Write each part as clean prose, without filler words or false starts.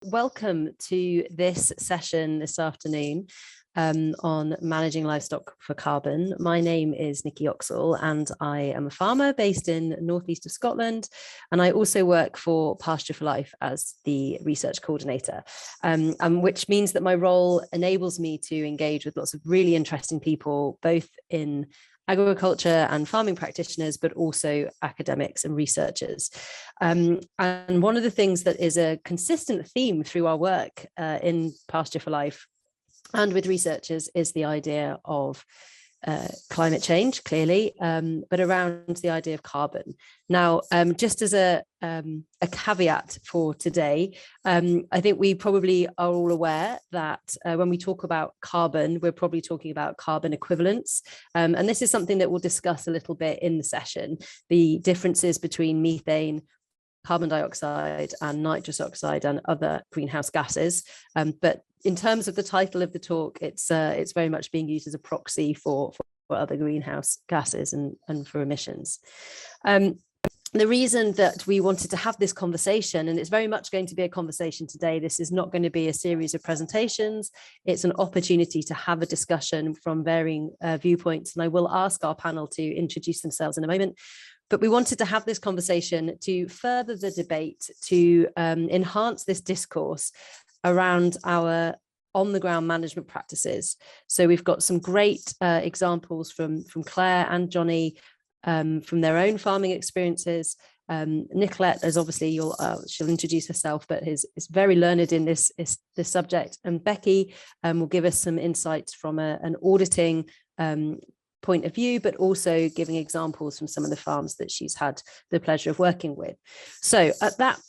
welcome to this session this afternoon on managing livestock for carbon. My name is Nikki Yoxall and I am a farmer based in northeast of Scotland, and I also work for Pasture for Life as the research coordinator, which means that my role enables me to engage with lots of really interesting people, both in agriculture and farming practitioners, but also academics and researchers. And one of the things that is a consistent theme through our work in Pasture for Life and with researchers is the idea of climate change, clearly, but around the idea of carbon. Now, just as a caveat for today, I think we probably are all aware that when we talk about carbon, we're probably talking about carbon equivalents. And this is something that we'll discuss a little bit in the session, the differences between methane, carbon dioxide and nitrous oxide and other greenhouse gases. But in terms of the title of the talk, it's very much being used as a proxy for other greenhouse gases and for emissions. The reason that we wanted to have this conversation, and it's very much going to be a conversation today, this is not going to be a series of presentations, it's an opportunity to have a discussion from varying viewpoints, and I will ask our panel to introduce themselves in a moment. But we wanted to have this conversation to further the debate, to enhance this discourse around our on-the-ground management practices. So we've got some great examples from Clare and Johnnie from their own farming experiences. Nicolette, as obviously she'll introduce herself, but is very learned in this subject. And Becky will give us some insights from an auditing point of view, but also giving examples from some of the farms that she's had the pleasure of working with. So at that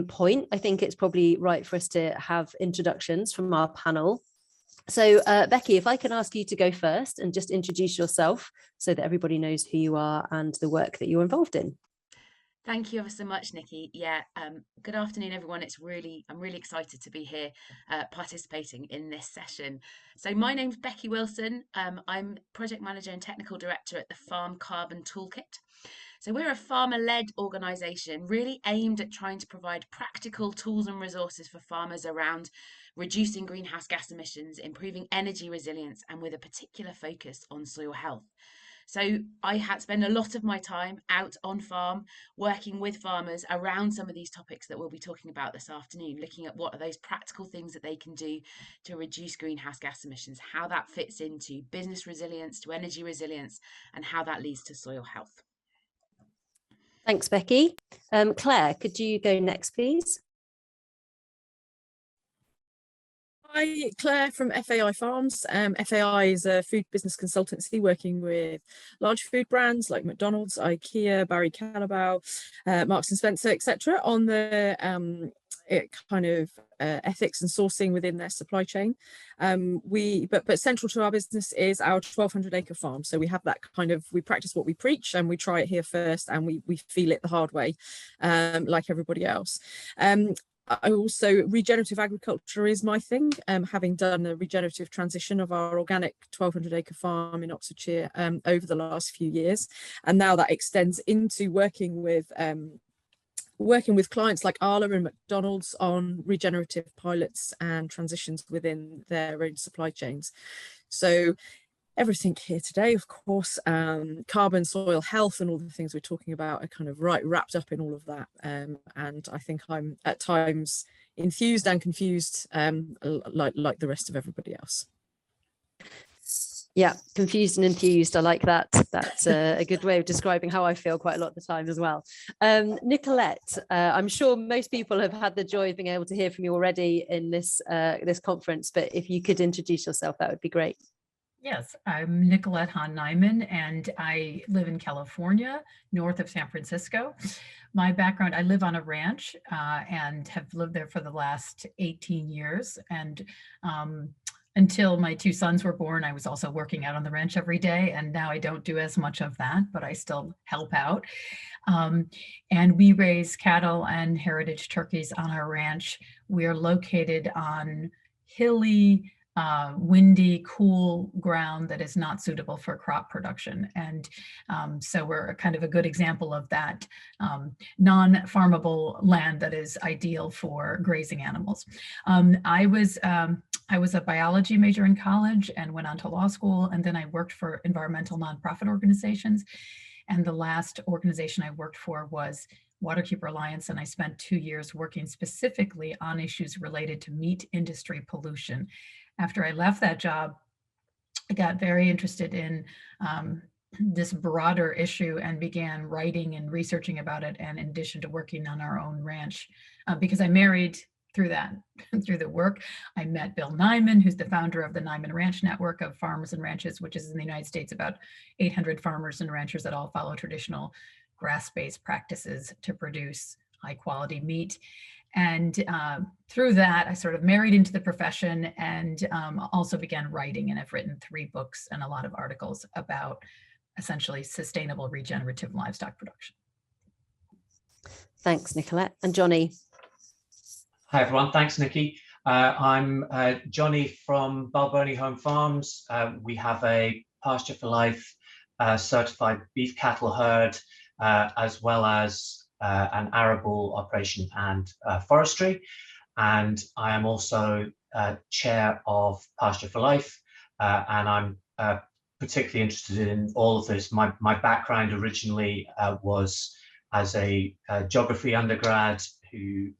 point, I think it's probably right for us to have introductions from our panel. So Becky, if I can ask you to go first and just introduce yourself so that everybody knows who you are and the work that you're involved in. Thank you ever so much, Nikki. Good afternoon, everyone. I'm really excited to be here participating in this session. So my name's Becky Willson. I'm project manager and technical director at the Farm Carbon Toolkit. So we're a farmer-led organisation really aimed at trying to provide practical tools and resources for farmers around reducing greenhouse gas emissions, improving energy resilience, and with a particular focus on soil health. So I had spent a lot of my time out on farm working with farmers around some of these topics that we'll be talking about this afternoon, looking at what are those practical things that they can do to reduce greenhouse gas emissions, how that fits into business resilience, to energy resilience, and how that leads to soil health. Thanks, Becky. Clare, could you go next, please? Hi, Claire from FAI Farms. FAI is a food business consultancy working with large food brands like McDonald's, IKEA, Barry Callebaut, Marks and Spencer, etc. on the ethics and sourcing within their supply chain. But central to our business is our 1,200 acre farm. So we have that we practice what we preach and we try it here first and we feel it the hard way, like everybody else. Regenerative agriculture is my thing, having done a regenerative transition of our organic 1,200 acre farm in Oxfordshire over the last few years. And now that extends into working with clients like Arla and McDonald's on regenerative pilots and transitions within their own supply chains. So everything here today, of course, carbon, soil health and all the things we're talking about are kind of wrapped up in all of that. And I think I'm at times enthused and confused like the rest of everybody else. Yeah, confused and enthused. I like that. That's a good way of describing how I feel quite a lot of the time as well. Nicolette, I'm sure most people have had the joy of being able to hear from you already in this conference, but if you could introduce yourself, that would be great. Yes, I'm Nicolette Hahn Niman, and I live in California, north of San Francisco. My background, I live on a ranch and have lived there for the last 18 years. And until my two sons were born, I was also working out on the ranch every day. And now I don't do as much of that, but I still help out. And we raise cattle and heritage turkeys on our ranch. We are located on hilly, windy, cool ground that is not suitable for crop production. And so we're kind of a good example of that non-farmable land that is ideal for grazing animals. I was a biology major in college and went on to law school, and then I worked for environmental nonprofit organizations. And the last organization I worked for was Waterkeeper Alliance, and I spent 2 years working specifically on issues related to meat industry pollution. After I left that job, I got very interested in this broader issue and began writing and researching about it, and in addition to working on our own ranch, because I married through that, through the work. I met Bill Niman, who's the founder of the Niman Ranch Network of Farmers and Ranches, which is in the United States about 800 farmers and ranchers that all follow traditional grass-based practices to produce high quality meat. And through that, I sort of married into the profession, and also began writing, and I've written 3 books and a lot of articles about essentially sustainable regenerative livestock production. Thanks, Nicolette. And Johnnie. Hi, everyone. Thanks, Nikki. I'm Johnnie from Balfour Home Farms. We have a Pasture for Life certified beef cattle herd, as well as an arable operation and forestry. And I am also chair of Pasture for Life, and I'm particularly interested in all of this. My background originally was as a geography undergrad who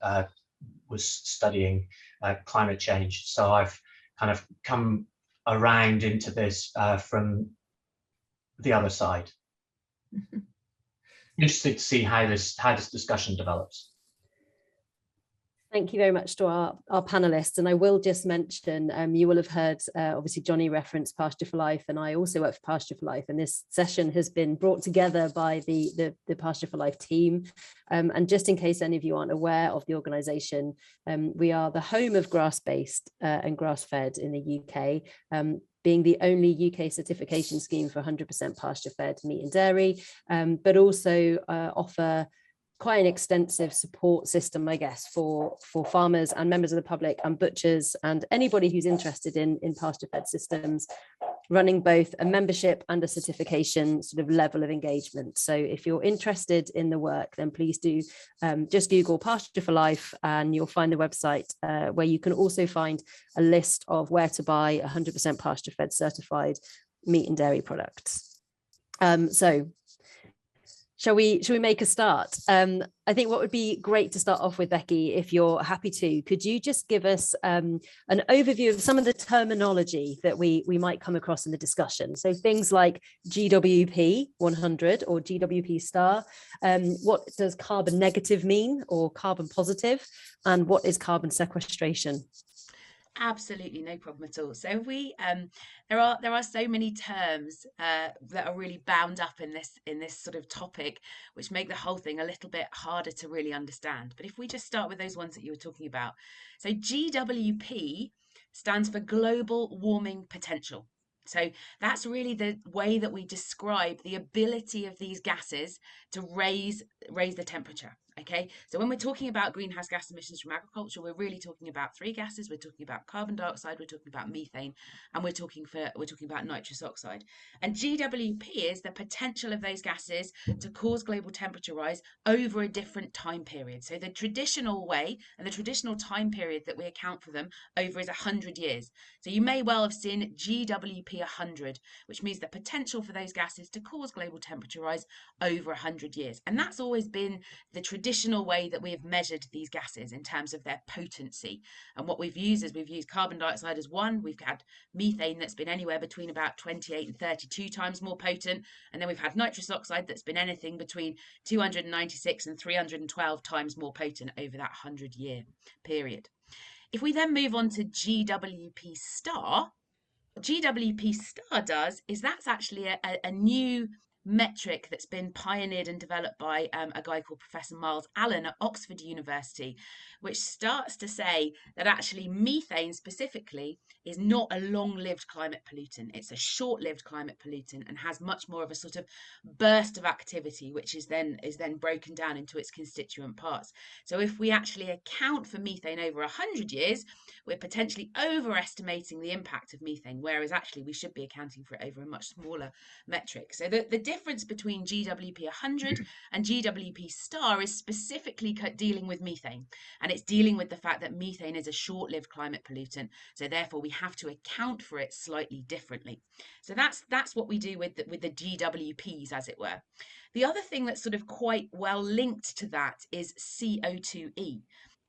was studying climate change. So I've kind of come around into this from the other side. Interested to see how this discussion develops. Thank you very much to our panelists. And I will just mention, you will have heard, obviously, Johnnie referenced Pasture for Life, and I also work for Pasture for Life. And this session has been brought together by the Pasture for Life team. And just in case any of you aren't aware of the organisation, we are the home of grass-based and grass-fed in the UK, being the only UK certification scheme for 100% pasture-fed meat and dairy, but also offer quite an extensive support system, I guess, for farmers and members of the public and butchers and anybody who's interested in pasture-fed systems, running both a membership and a certification sort of level of engagement. So if you're interested in the work, then please do just Google Pasture for Life, and you'll find the website where you can also find a list of where to buy 100% pasture-fed certified meat and dairy products. So Shall we make a start? I think what would be great to start off with, Becky, if you're happy to, could you just give us an overview of some of the terminology that we might come across in the discussion? So things like GWP 100 or GWP star. What does carbon negative mean, or carbon positive? And what is carbon sequestration? Absolutely, no problem at all. So we there are so many terms that are really bound up in this sort of topic, which make the whole thing a little bit harder to really understand. But if we just start with those ones that you were talking about, so GWP stands for global warming potential. So that's really the way that we describe the ability of these gases to raise the temperature. Okay, so when we're talking about greenhouse gas emissions from agriculture, we're really talking about 3 gases. We're talking about carbon dioxide, we're talking about methane, and we're talking about nitrous oxide. And GWP is the potential of those gases to cause global temperature rise over a different time period. So the traditional way and the traditional time period that we account for them over is 100 years. So you may well have seen GWP 100, which means the potential for those gases to cause global temperature rise over 100 years. And that's always been the traditional way that we have measured these gases in terms of their potency. And what we've used is we've used carbon dioxide as 1, we've had methane that's been anywhere between about 28 and 32 times more potent, and then we've had nitrous oxide that's been anything between 296 and 312 times more potent over that 100-year period. If we then move on to GWP star, what GWP star does is that's actually a new metric that's been pioneered and developed by a guy called Professor Miles Allen at Oxford University, which starts to say that actually methane specifically is not a long-lived climate pollutant. It's a short-lived climate pollutant and has much more of a sort of burst of activity, which is then broken down into its constituent parts. So if we actually account for methane over 100 years, we're potentially overestimating the impact of methane, whereas actually we should be accounting for it over a much smaller metric. So the difference between GWP 100 and GWP star is specifically dealing with methane, and it's dealing with the fact that methane is a short-lived climate pollutant, so therefore we have to account for it slightly differently. So that's what we do with the GWPs, as it were. The other thing that's sort of quite well linked to that is CO2e.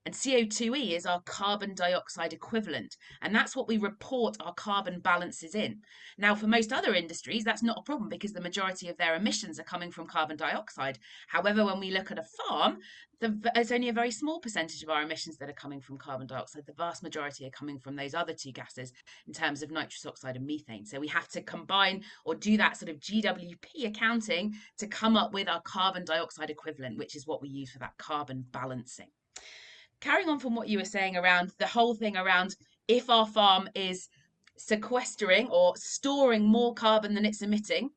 And CO2e is our carbon dioxide equivalent. And that's what we report our carbon balances in. Now, for most other industries, that's not a problem because the majority of their emissions are coming from carbon dioxide. However, when we look at a farm, it's only a very small percentage of our emissions that are coming from carbon dioxide. The vast majority are coming from those other two gases in terms of nitrous oxide and methane. So we have to combine or do that sort of GWP accounting to come up with our carbon dioxide equivalent, which is what we use for that carbon balancing. Carrying on from what you were saying around the whole thing around if our farm is sequestering or storing more carbon than it's emitting,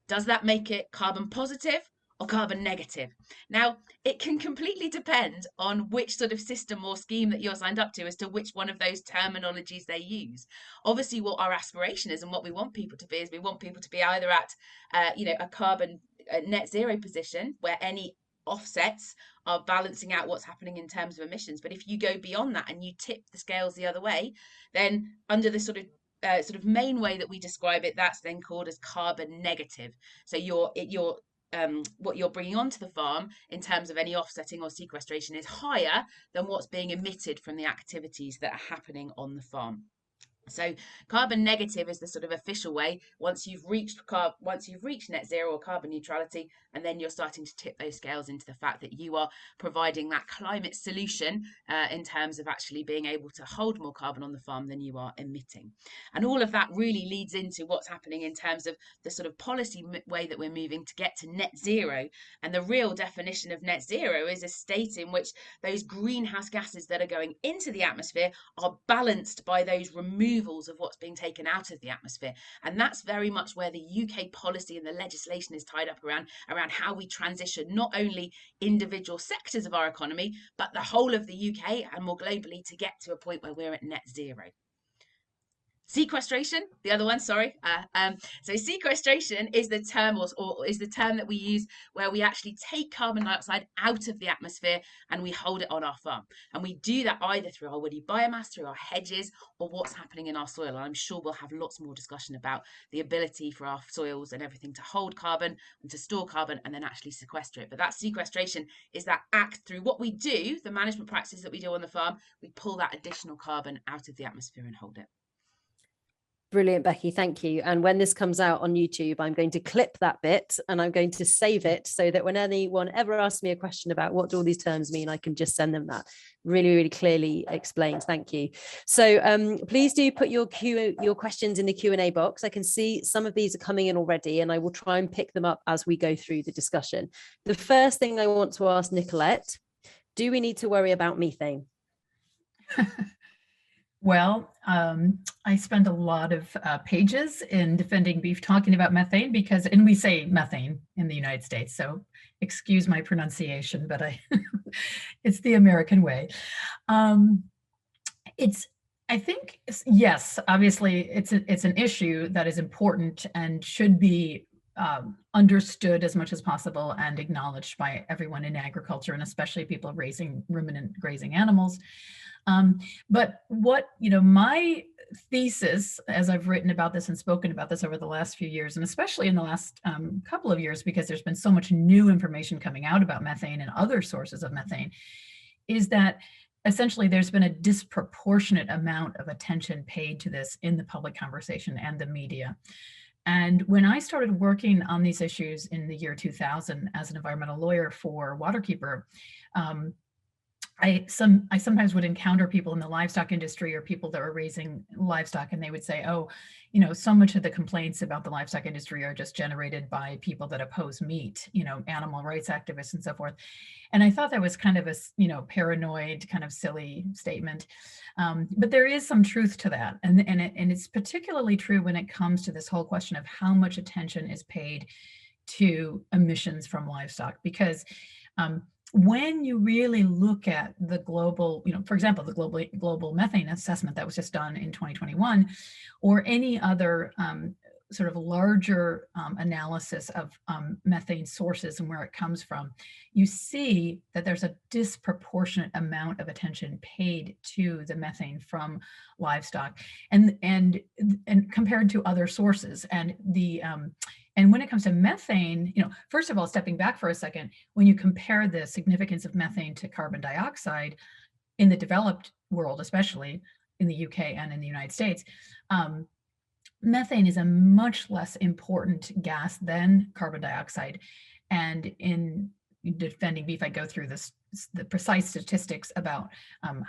does that make it carbon positive or carbon negative? Now, it can completely depend on which sort of system or scheme that you're signed up to as to which one of those terminologies they use. Obviously, what our aspiration is and what we want people to be is we want people to be either at a carbon net zero position where any offsets are balancing out what's happening in terms of emissions. But if you go beyond that and you tip the scales the other way, then under the sort of main way that we describe it, that's then called as carbon negative. So what you're bringing onto the farm in terms of any offsetting or sequestration is higher than what's being emitted from the activities that are happening on the farm. So carbon negative is the sort of official way once you've reached net zero or carbon neutrality, and then you're starting to tip those scales into the fact that you are providing that climate solution in terms of actually being able to hold more carbon on the farm than you are emitting. And all of that really leads into what's happening in terms of the sort of policy way that we're moving to get to net zero. And the real definition of net zero is a state in which those greenhouse gases that are going into the atmosphere are balanced by those removals of what's being taken out of the atmosphere. And that's very much where the UK policy and the legislation is tied up around how we transition not only individual sectors of our economy, but the whole of the UK and more globally to get to a point where we're at net zero. Sequestration, the other one, sorry. So sequestration is the term or is the term that we use where we actually take carbon dioxide out of the atmosphere and we hold it on our farm. And we do that either through our woody biomass, through our hedges, or what's happening in our soil. And I'm sure we'll have lots more discussion about the ability for our soils and everything to hold carbon and to store carbon and then actually sequester it. But that sequestration is that act through what we do, the management practices that we do on the farm, we pull that additional carbon out of the atmosphere and hold it. Brilliant, Becky. Thank you. And when this comes out on YouTube, I'm going to clip that bit and I'm going to save it so that when anyone ever asks me a question about what do all these terms mean, I can just send them that really, really clearly explained. Thank you. So please do put your questions in the Q&A box. I can see some of these are coming in already and I will try and pick them up as we go through the discussion. The first thing I want to ask Nicolette, do we need to worry about methane? Well, I spend a lot of pages in defending beef talking about methane and we say methane in the United States, so excuse my pronunciation, but it's the American way. I think, yes, obviously it's an issue that is important and should be understood as much as possible and acknowledged by everyone in agriculture and especially people raising ruminant grazing animals. But what, my thesis, as I've written about this and spoken about this over the last few years, and especially in the last couple of years, because there's been so much new information coming out about methane and other sources of methane, is that essentially there's been a disproportionate amount of attention paid to this in the public conversation and the media. And when I started working on these issues in the year 2000 as an environmental lawyer for Waterkeeper, I sometimes would encounter people in the livestock industry or people that are raising livestock, and they would say, oh, you know, so much of the complaints about the livestock industry are just generated by people that oppose meat, you know, animal rights activists and so forth. And I thought that was kind of a, you know, paranoid, kind of silly statement. But there is some truth to that. And it's particularly true when it comes to this whole question of how much attention is paid to emissions from livestock, because when you really look at the global, you know, for example, the global methane assessment that was just done in 2021, or any other sort of larger analysis of methane sources and where it comes from, you see that there's a disproportionate amount of attention paid to the methane from livestock, and compared to other sources. And the and when it comes to methane, you know, first of all, stepping back for a second, when you compare the significance of methane to carbon dioxide in the developed world, especially in the UK and in the United States, methane is a much less important gas than carbon dioxide. And in Defending Beef, I go through the precise statistics about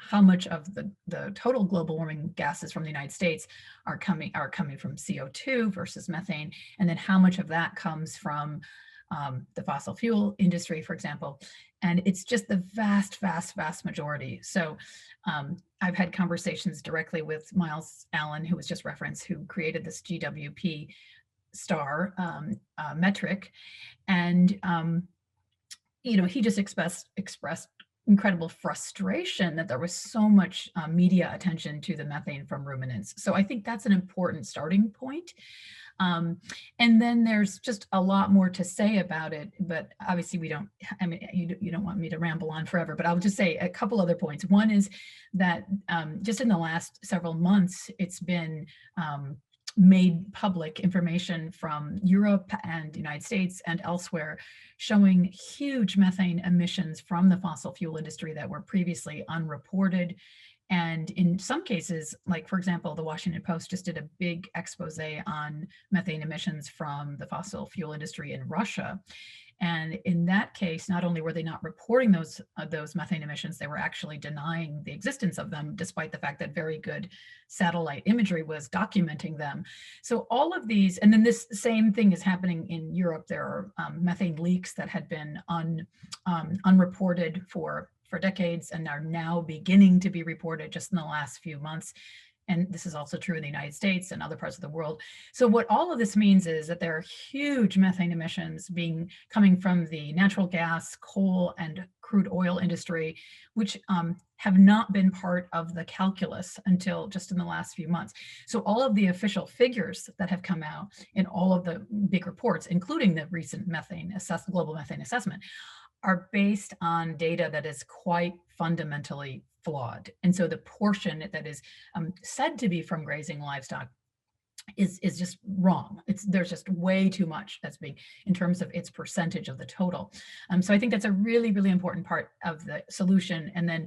how much of the total global warming gases from the United States are coming from CO2 versus methane, and then how much of that comes from the fossil fuel industry, for example. And it's just the vast majority. So I've had conversations directly with Miles Allen, who was just referenced, who created this GWP star metric. And you know, he just expressed incredible frustration that there was so much media attention to the methane from ruminants. So I think that's an important starting point. And then there's just a lot more to say about it, but obviously we don't, I mean, you don't want me to ramble on forever, but I'll just say a couple other points. One is that just in the last several months, it's been made public information from Europe and the United States and elsewhere showing huge methane emissions from the fossil fuel industry that were previously unreported. And in some cases, like for example, the Washington Post just did a big expose on methane emissions from the fossil fuel industry in Russia. And in that case, not only were they not reporting those methane emissions, they were actually denying the existence of them, despite the fact that very good satellite imagery was documenting them. So all of these, and then this same thing is happening in Europe. There are methane leaks that had been unreported for decades and are now beginning to be reported just in the last few months. And this is also true in the United States and other parts of the world. So what all of this means is that there are huge methane emissions coming from the natural gas, coal, and crude oil industry, which have not been part of the calculus until just in the last few months. So all of the official figures that have come out in all of the big reports, including the recent global methane assessment, are based on data that is quite fundamentally flawed. And so the portion that is said to be from grazing livestock is just wrong. There's just way too much that's being, in terms of its percentage of the total. So I think that's a really, really important part of the solution. And then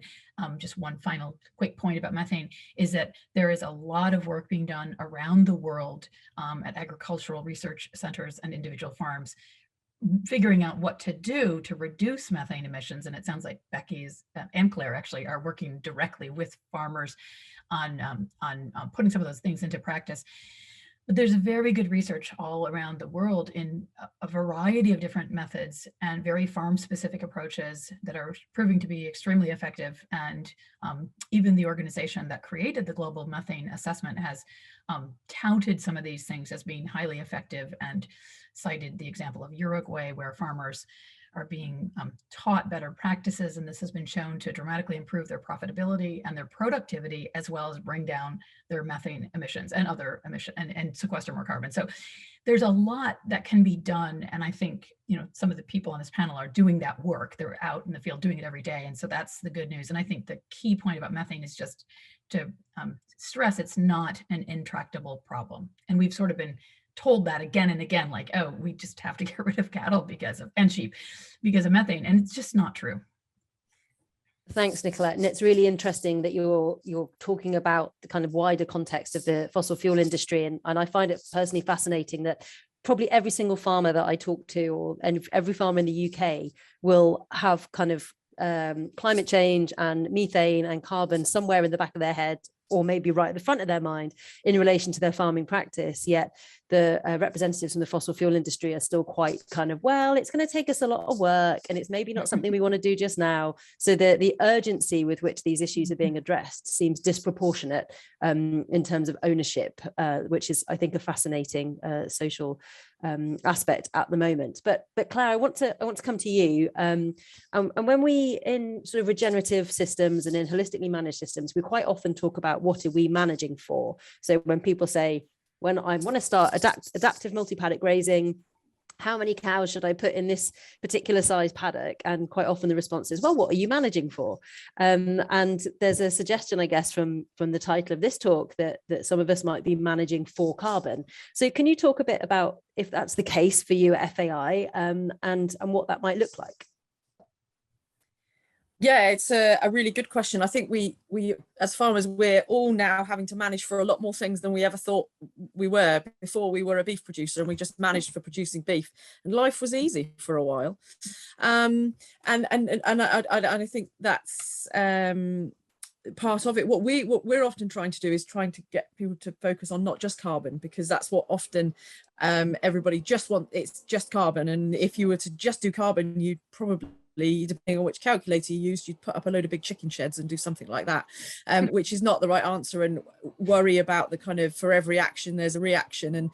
just one final quick point about methane is that there is a lot of work being done around the world at agricultural research centers and individual farms, figuring out what to do to reduce methane emissions. And it sounds like Becky's and Clare actually are working directly with farmers on putting some of those things into practice. But there's very good research all around the world in a variety of different methods and very farm-specific approaches that are proving to be extremely effective. And even the organization that created the global methane assessment has touted some of these things as being highly effective and cited the example of Uruguay, where farmers are being taught better practices, and this has been shown to dramatically improve their profitability and their productivity, as well as bring down their methane emissions and other emissions and sequester more carbon. So there's a lot that can be done, and I think, you know, some of the people on this panel are doing that work. They're out in the field doing it every day, and so that's the good news. And I think the key point about methane is just to stress it's not an intractable problem, and we've sort of been told that again and again, like, oh, we just have to get rid of cattle and sheep because of methane, and it's just not true. Thanks, Nicolette. And it's really interesting that you're talking about the kind of wider context of the fossil fuel industry, and I find it personally fascinating that probably every single farmer that I talk to, or every farmer in the UK, will have kind of climate change and methane and carbon somewhere in the back of their head, or maybe right at the front of their mind in relation to their farming practice. Yet the representatives from the fossil fuel industry are still quite kind of, well, it's going to take us a lot of work and it's maybe not something we want to do just now. So the urgency with which these issues are being addressed seems disproportionate in terms of ownership, which is, I think, a fascinating social aspect at the moment. But Clare, I want to come to you. And when we, in sort of regenerative systems and in holistically managed systems, we quite often talk about what are we managing for. So when people say, when I want to start adaptive multi-paddock grazing, how many cows should I put in this particular size paddock? And quite often the response is, well, what are you managing for? And there's a suggestion, I guess, from the title of this talk that some of us might be managing for carbon. So can you talk a bit about if that's the case for you at FAI, and what that might look like? Yeah, it's a really good question. I think we as farmers, we're all now having to manage for a lot more things than we ever thought we were before. We were a beef producer and we just managed for producing beef, and life was easy for a while. And I think that's part of it. What we're often trying to do is trying to get people to focus on not just carbon, because that's what often everybody just wants. It's just carbon, and if you were to just do carbon, you'd probably, depending on which calculator you used, you'd put up a load of big chicken sheds and do something like that, which is not the right answer, and worry about the kind of, for every action there's a reaction, and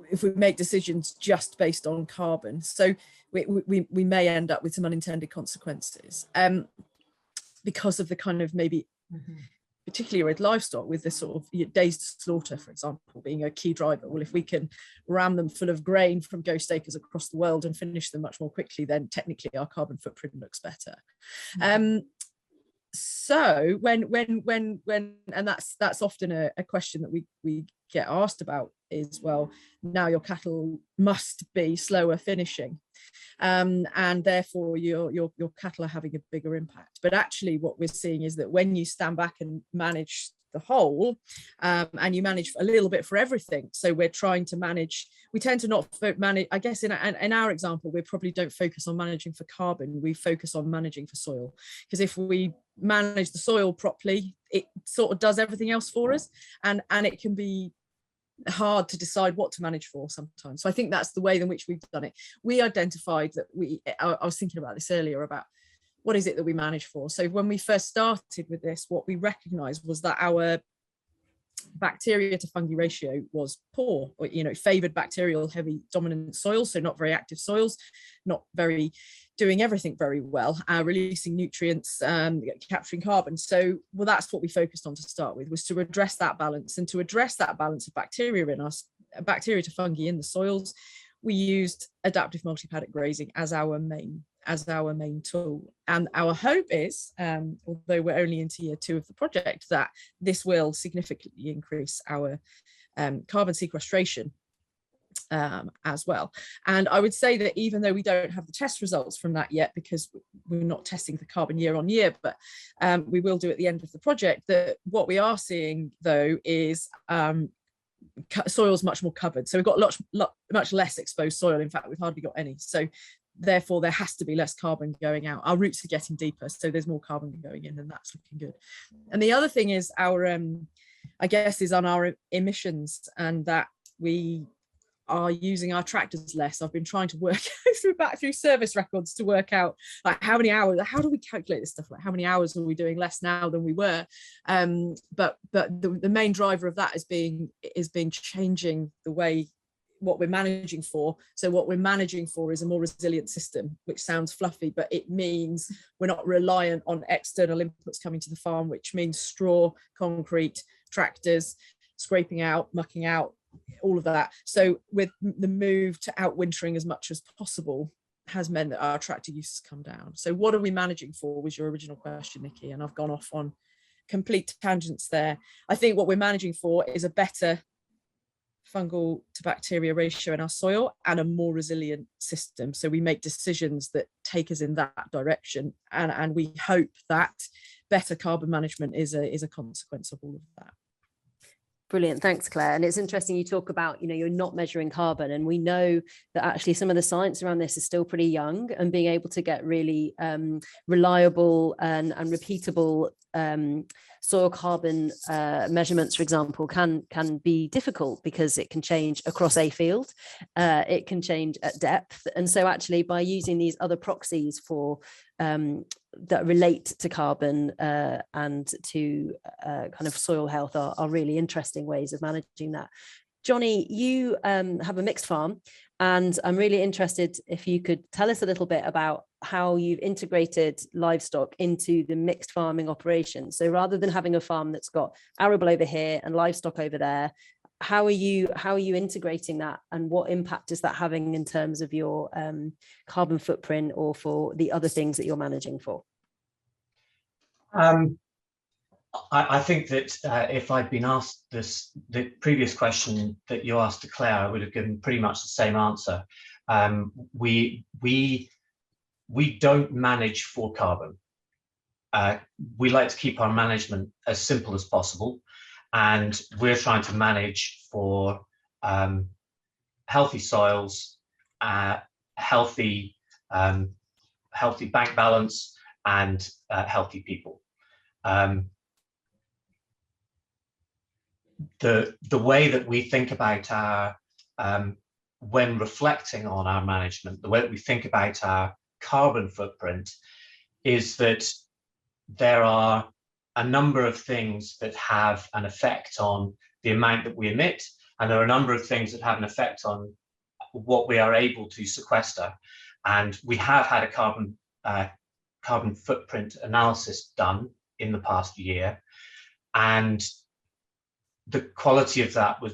if we make decisions just based on carbon, so we may end up with some unintended consequences because of the kind of maybe particularly with livestock, with this sort of days to slaughter, for example, being a key driver. Well, if we can ram them full of grain from ghost acres across the world and finish them much more quickly, then technically our carbon footprint looks better. So when and that's often a question that we get asked about is, well, now your cattle must be slower finishing, and therefore your cattle are having a bigger impact. But actually what we're seeing is that when you stand back and manage the whole, and you manage a little bit for everything, so we're trying to manage, we tend to not manage, I guess in our example, we probably don't focus on managing for carbon, we focus on managing for soil, because if we manage the soil properly, it sort of does everything else for us, and it can be hard to decide what to manage for sometimes. So I think that's the way in which we've done it. We identified that I was thinking about this earlier, about what is it that we manage for. So when we first started with this, what we recognized was that our bacteria to fungi ratio was poor, or favored bacterial heavy dominant soils, so not very active soils, not very doing everything very well, releasing nutrients, capturing carbon. So, well, that's what we focused on to start with, was to address that balance, and to address that balance of bacteria in us, bacteria to fungi in the soils, we used adaptive multi-paddock grazing as our main tool. And our hope is, although we're only into year 2 of the project, that this will significantly increase our carbon sequestration as well. And I would say that even though we don't have the test results from that yet, because we're not testing the carbon year on year, but we will do at the end of the project, that what we are seeing though is soil's much more covered. So we've got much less exposed soil. In fact, we've hardly got any. So therefore there has to be less carbon going out. Our roots are getting deeper, so there's more carbon going in, and that's looking good. And the other thing is our I guess is on our emissions, and that we are using our tractors less. I've been trying to work through service records to work out like how many hours, how do we calculate this stuff, like how many hours are we doing less now than we were, but the main driver of that is changing the way what we're managing for. So what we're managing for is a more resilient system, which sounds fluffy, but it means we're not reliant on external inputs coming to the farm, which means straw, concrete, tractors, scraping out, mucking out, all of that. So with the move to outwintering as much as possible has meant that our tractor use has come down. So what are we managing for was your original question, Nikki, and I've gone off on complete tangents there. I think what we're managing for is a better fungal to bacteria ratio in our soil and a more resilient system. So we make decisions that take us in that direction, and we hope that better carbon management is a consequence of all of that. Brilliant. Thanks, Claire. And it's interesting you talk about, you're not measuring carbon, and we know that actually some of the science around this is still pretty young, and being able to get really reliable and repeatable soil carbon measurements, for example, can be difficult because it can change across a field. It can change at depth. And so actually by using these other proxies for that relate to carbon and to kind of soil health are really interesting ways of managing that. Johnnie, you have a mixed farm, and I'm really interested if you could tell us a little bit about how you've integrated livestock into the mixed farming operation. So rather than having a farm that's got arable over here and livestock over there, how are you integrating that, and what impact is that having in terms of your carbon footprint or for the other things that you're managing for? I think that if I'd been asked the previous question that you asked to Claire, I would have given pretty much the same answer. We don't manage for carbon. We like to keep our management as simple as possible, and we're trying to manage for healthy soils, healthy bank balance, and healthy people. The way that we think about our when reflecting on our management, the way that we think about our carbon footprint is that there are a number of things that have an effect on the amount that we emit, and there are a number of things that have an effect on what we are able to sequester. And we have had a carbon footprint analysis done in the past year, and the quality of that was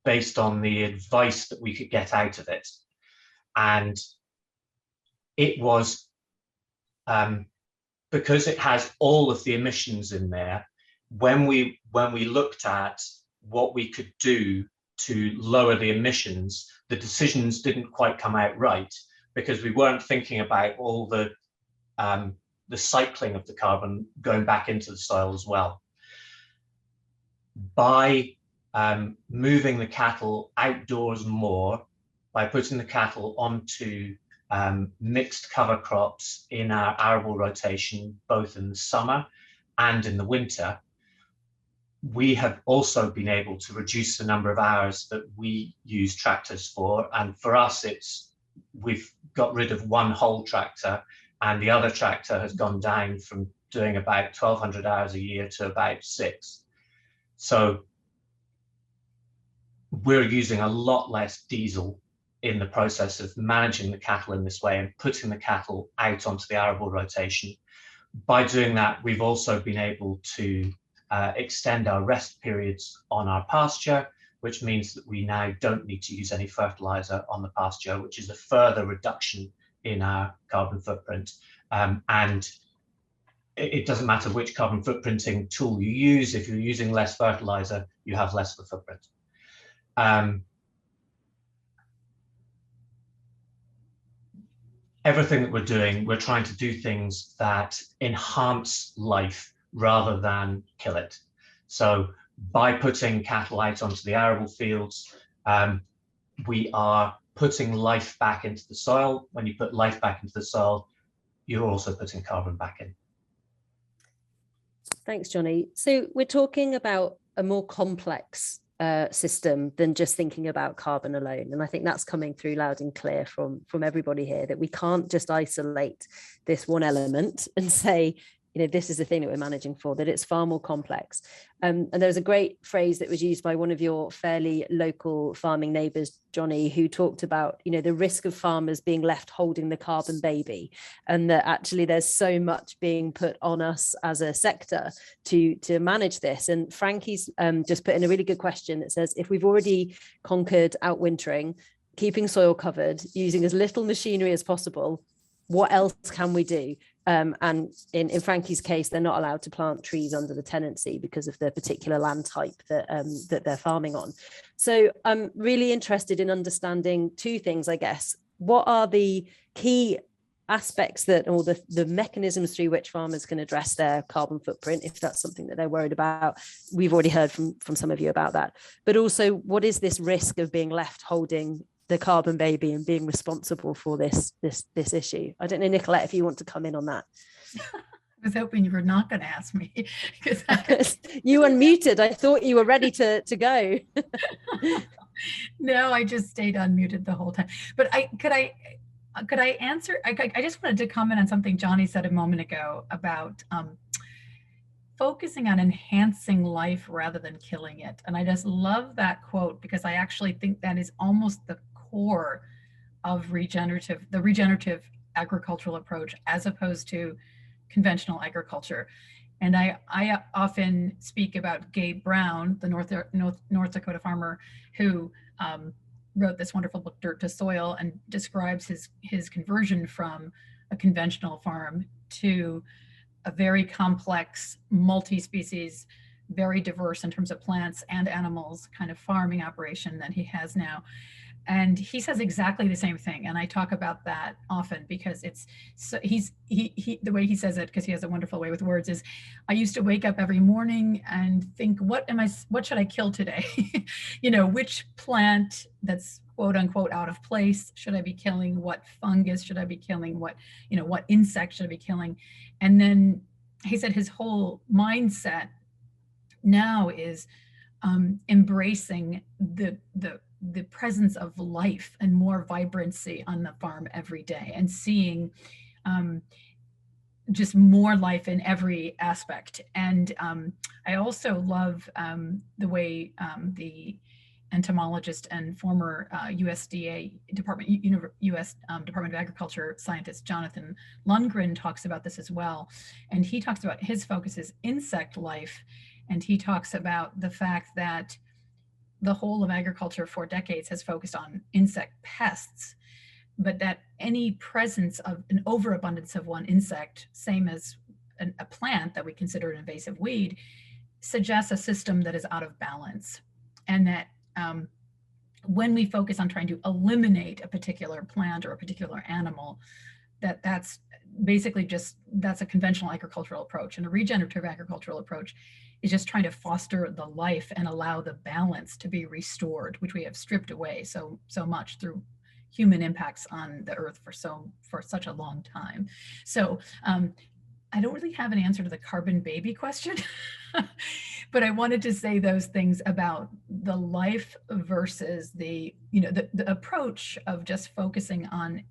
based on the advice that we could get out of it. And it was because it has all of the emissions in there, when we looked at what we could do to lower the emissions, the decisions didn't quite come out right, because we weren't thinking about all the cycling of the carbon going back into the soil as well. By moving the cattle outdoors more, by putting the cattle onto mixed cover crops in our arable rotation, both in the summer and in the winter, we have also been able to reduce the number of hours that we use tractors for. And for us, we've got rid of one whole tractor, and the other tractor has gone down from doing about 1,200 hours a year to about 6. So we're using a lot less diesel in the process of managing the cattle in this way and putting the cattle out onto the arable rotation. By doing that, we've also been able to extend our rest periods on our pasture, which means that we now don't need to use any fertilizer on the pasture, which is a further reduction in our carbon footprint. And it doesn't matter which carbon footprinting tool you use. If you're using less fertilizer, you have less of a footprint. Everything that we're doing, we're trying to do things that enhance life rather than kill it. So by putting cattle out onto the arable fields, we are putting life back into the soil. When you put life back into the soil, you're also putting carbon back in. Thanks, Johnnie. So we're talking about a more complex system than just thinking about carbon alone. And I think that's coming through loud and clear from everybody here, that we can't just isolate this one element and say, this is the thing that we're managing for, that it's far more complex. And there's a great phrase that was used by one of your fairly local farming neighbours, Johnnie, who talked about, the risk of farmers being left holding the carbon baby, and that actually there's so much being put on us as a sector to manage this. And Frankie's just put in a really good question that says, if we've already conquered outwintering, keeping soil covered, using as little machinery as possible, what else can we do? And in Frankie's case, they're not allowed to plant trees under the tenancy because of the particular land type that they're farming on. So I'm really interested in understanding two things, I guess. What are the key aspects that, or the mechanisms through which farmers can address their carbon footprint, if that's something that they're worried about. We've already heard from some of you about that. But also, what is this risk of being left holding the carbon baby and being responsible for this issue? I don't know, Nicolette, if you want to come in on that. I was hoping you were not going to ask me. You unmuted. I thought you were ready to go. No, I just stayed unmuted the whole time. But could I answer? I just wanted to comment on something Johnnie said a moment ago about focusing on enhancing life rather than killing it. And I just love that quote, because I actually think that is almost the core of the regenerative agricultural approach, as opposed to conventional agriculture. And I often speak about Gabe Brown, the North Dakota farmer who wrote this wonderful book, Dirt to Soil, and describes his conversion from a conventional farm to a very complex, multi-species, very diverse in terms of plants and animals kind of farming operation that he has now. And he says exactly the same thing. And I talk about that often because it's so the way he says it, because he has a wonderful way with words, is I used to wake up every morning and think, what should I kill today? Which plant that's quote unquote out of place should I be killing? What fungus should I be killing? What insect should I be killing? And then he said his whole mindset now is embracing the presence of life and more vibrancy on the farm every day, and seeing just more life in every aspect. And I also love the way the entomologist and former USDA U.S. Department of Agriculture scientist Jonathan Lundgren talks about this as well. And he talks about his focus is insect life. And he talks about the fact that the whole of agriculture for decades has focused on insect pests, but that any presence of an overabundance of one insect, same as a plant that we consider an invasive weed, suggests a system that is out of balance. And that when we focus on trying to eliminate a particular plant or a particular animal, that's basically that's a conventional agricultural approach. And a regenerative agricultural approach is just trying to foster the life and allow the balance to be restored, which we have stripped away so much through human impacts on the earth for such a long time. So I don't really have an answer to the carbon baby question, but I wanted to say those things about the life versus the approach of just focusing on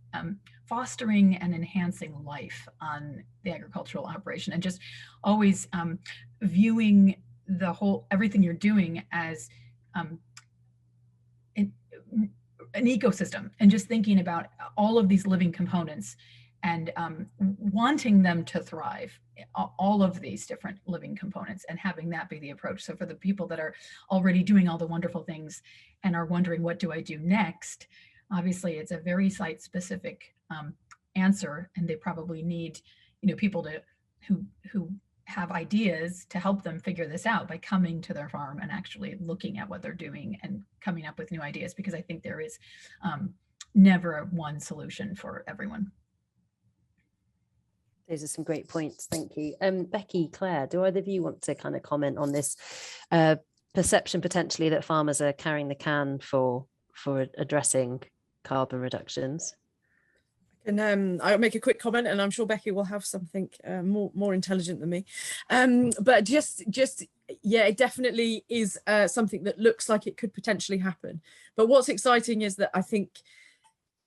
fostering and enhancing life on the agricultural operation, and just always viewing everything you're doing as an ecosystem, and just thinking about all of these living components and wanting them to thrive, all of these different living components, and having that be the approach. So for the people that are already doing all the wonderful things and are wondering, what do I do next? Obviously, it's a very site-specific answer, and they probably need people who have ideas to help them figure this out by coming to their farm and actually looking at what they're doing and coming up with new ideas, because I think there is never one solution for everyone. Those are some great points. Thank you. Becky, Claire, do either of you want to kind of comment on this perception potentially that farmers are carrying the can for addressing carbon reductions? And I'll make a quick comment, and I'm sure Becky will have something more intelligent than me. But just yeah, it definitely is something that looks like it could potentially happen. But what's exciting is that I think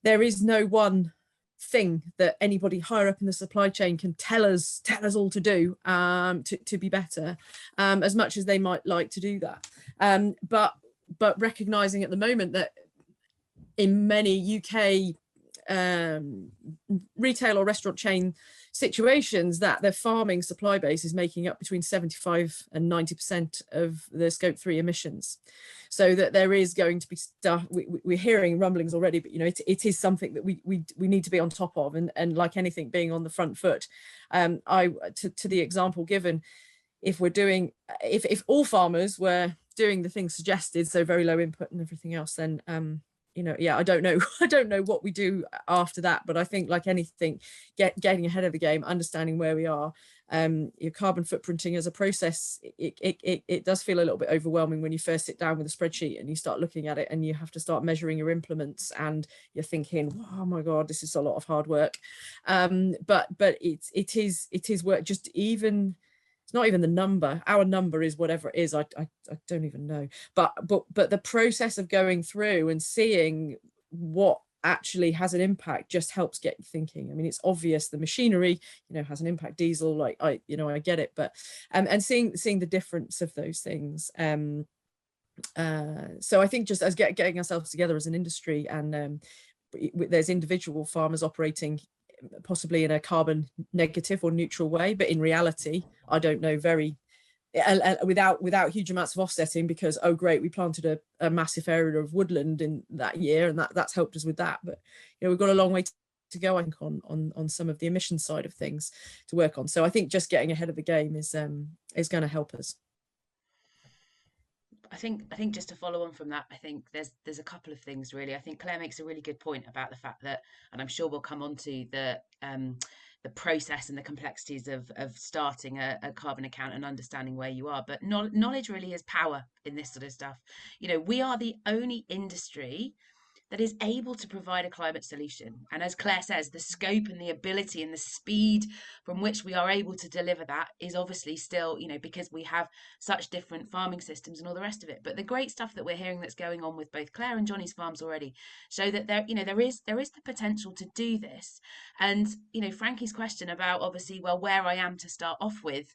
there is no one thing that anybody higher up in the supply chain can tell us all to do to be better, as much as they might like to do that. But recognizing at the moment that in many UK retail or restaurant chain situations, that their farming supply base is making up between 75 and 90% of the scope 3 emissions. So that there is going to be stuff, we're hearing rumblings already, but it is something that we need to be on top of, and like anything, being on the front foot. To the example given, if all farmers were doing the things suggested, so very low input and everything else, then you know, yeah, I don't know. I don't know what we do after that, but I think like anything, getting ahead of the game, understanding where we are. Your carbon footprinting as a process, it does feel a little bit overwhelming when you first sit down with a spreadsheet and you start looking at it and you have to start measuring your implements and you're thinking, oh my God, this is a lot of hard work. But it is work. Just even, it's not even the number. Our number is whatever it is. I don't even know. But the process of going through and seeing what actually has an impact just helps get you thinking. I mean, it's obvious the machinery, you know, has an impact. Diesel, like I get it, but and seeing the difference of those things. So I think just as getting ourselves together as an industry, and there's individual farmers operating possibly in a carbon negative or neutral way, but in reality, I don't know, without huge amounts of offsetting, because oh great, we planted a massive area of woodland in that year and that's helped us with that. But you know, we've got a long way to go, I think, on some of the emission side of things to work on. So I think just getting ahead of the game is going to help us. I think just to follow on from that, I think there's a couple of things really. I think Claire makes a really good point about the fact that, and I'm sure we'll come on to the process and the complexities of starting a carbon account and understanding where you are. But knowledge really is power in this sort of stuff. You know, we are the only industry that is able to provide a climate solution. And as Claire says, the scope and the ability and the speed from which we are able to deliver that is obviously still, you know, because we have such different farming systems and all the rest of it. But the great stuff that we're hearing that's going on with both Clare and Johnnie's farms already show that there is the potential to do this. And, you know, Frankie's question about obviously, well, where I am to start off with,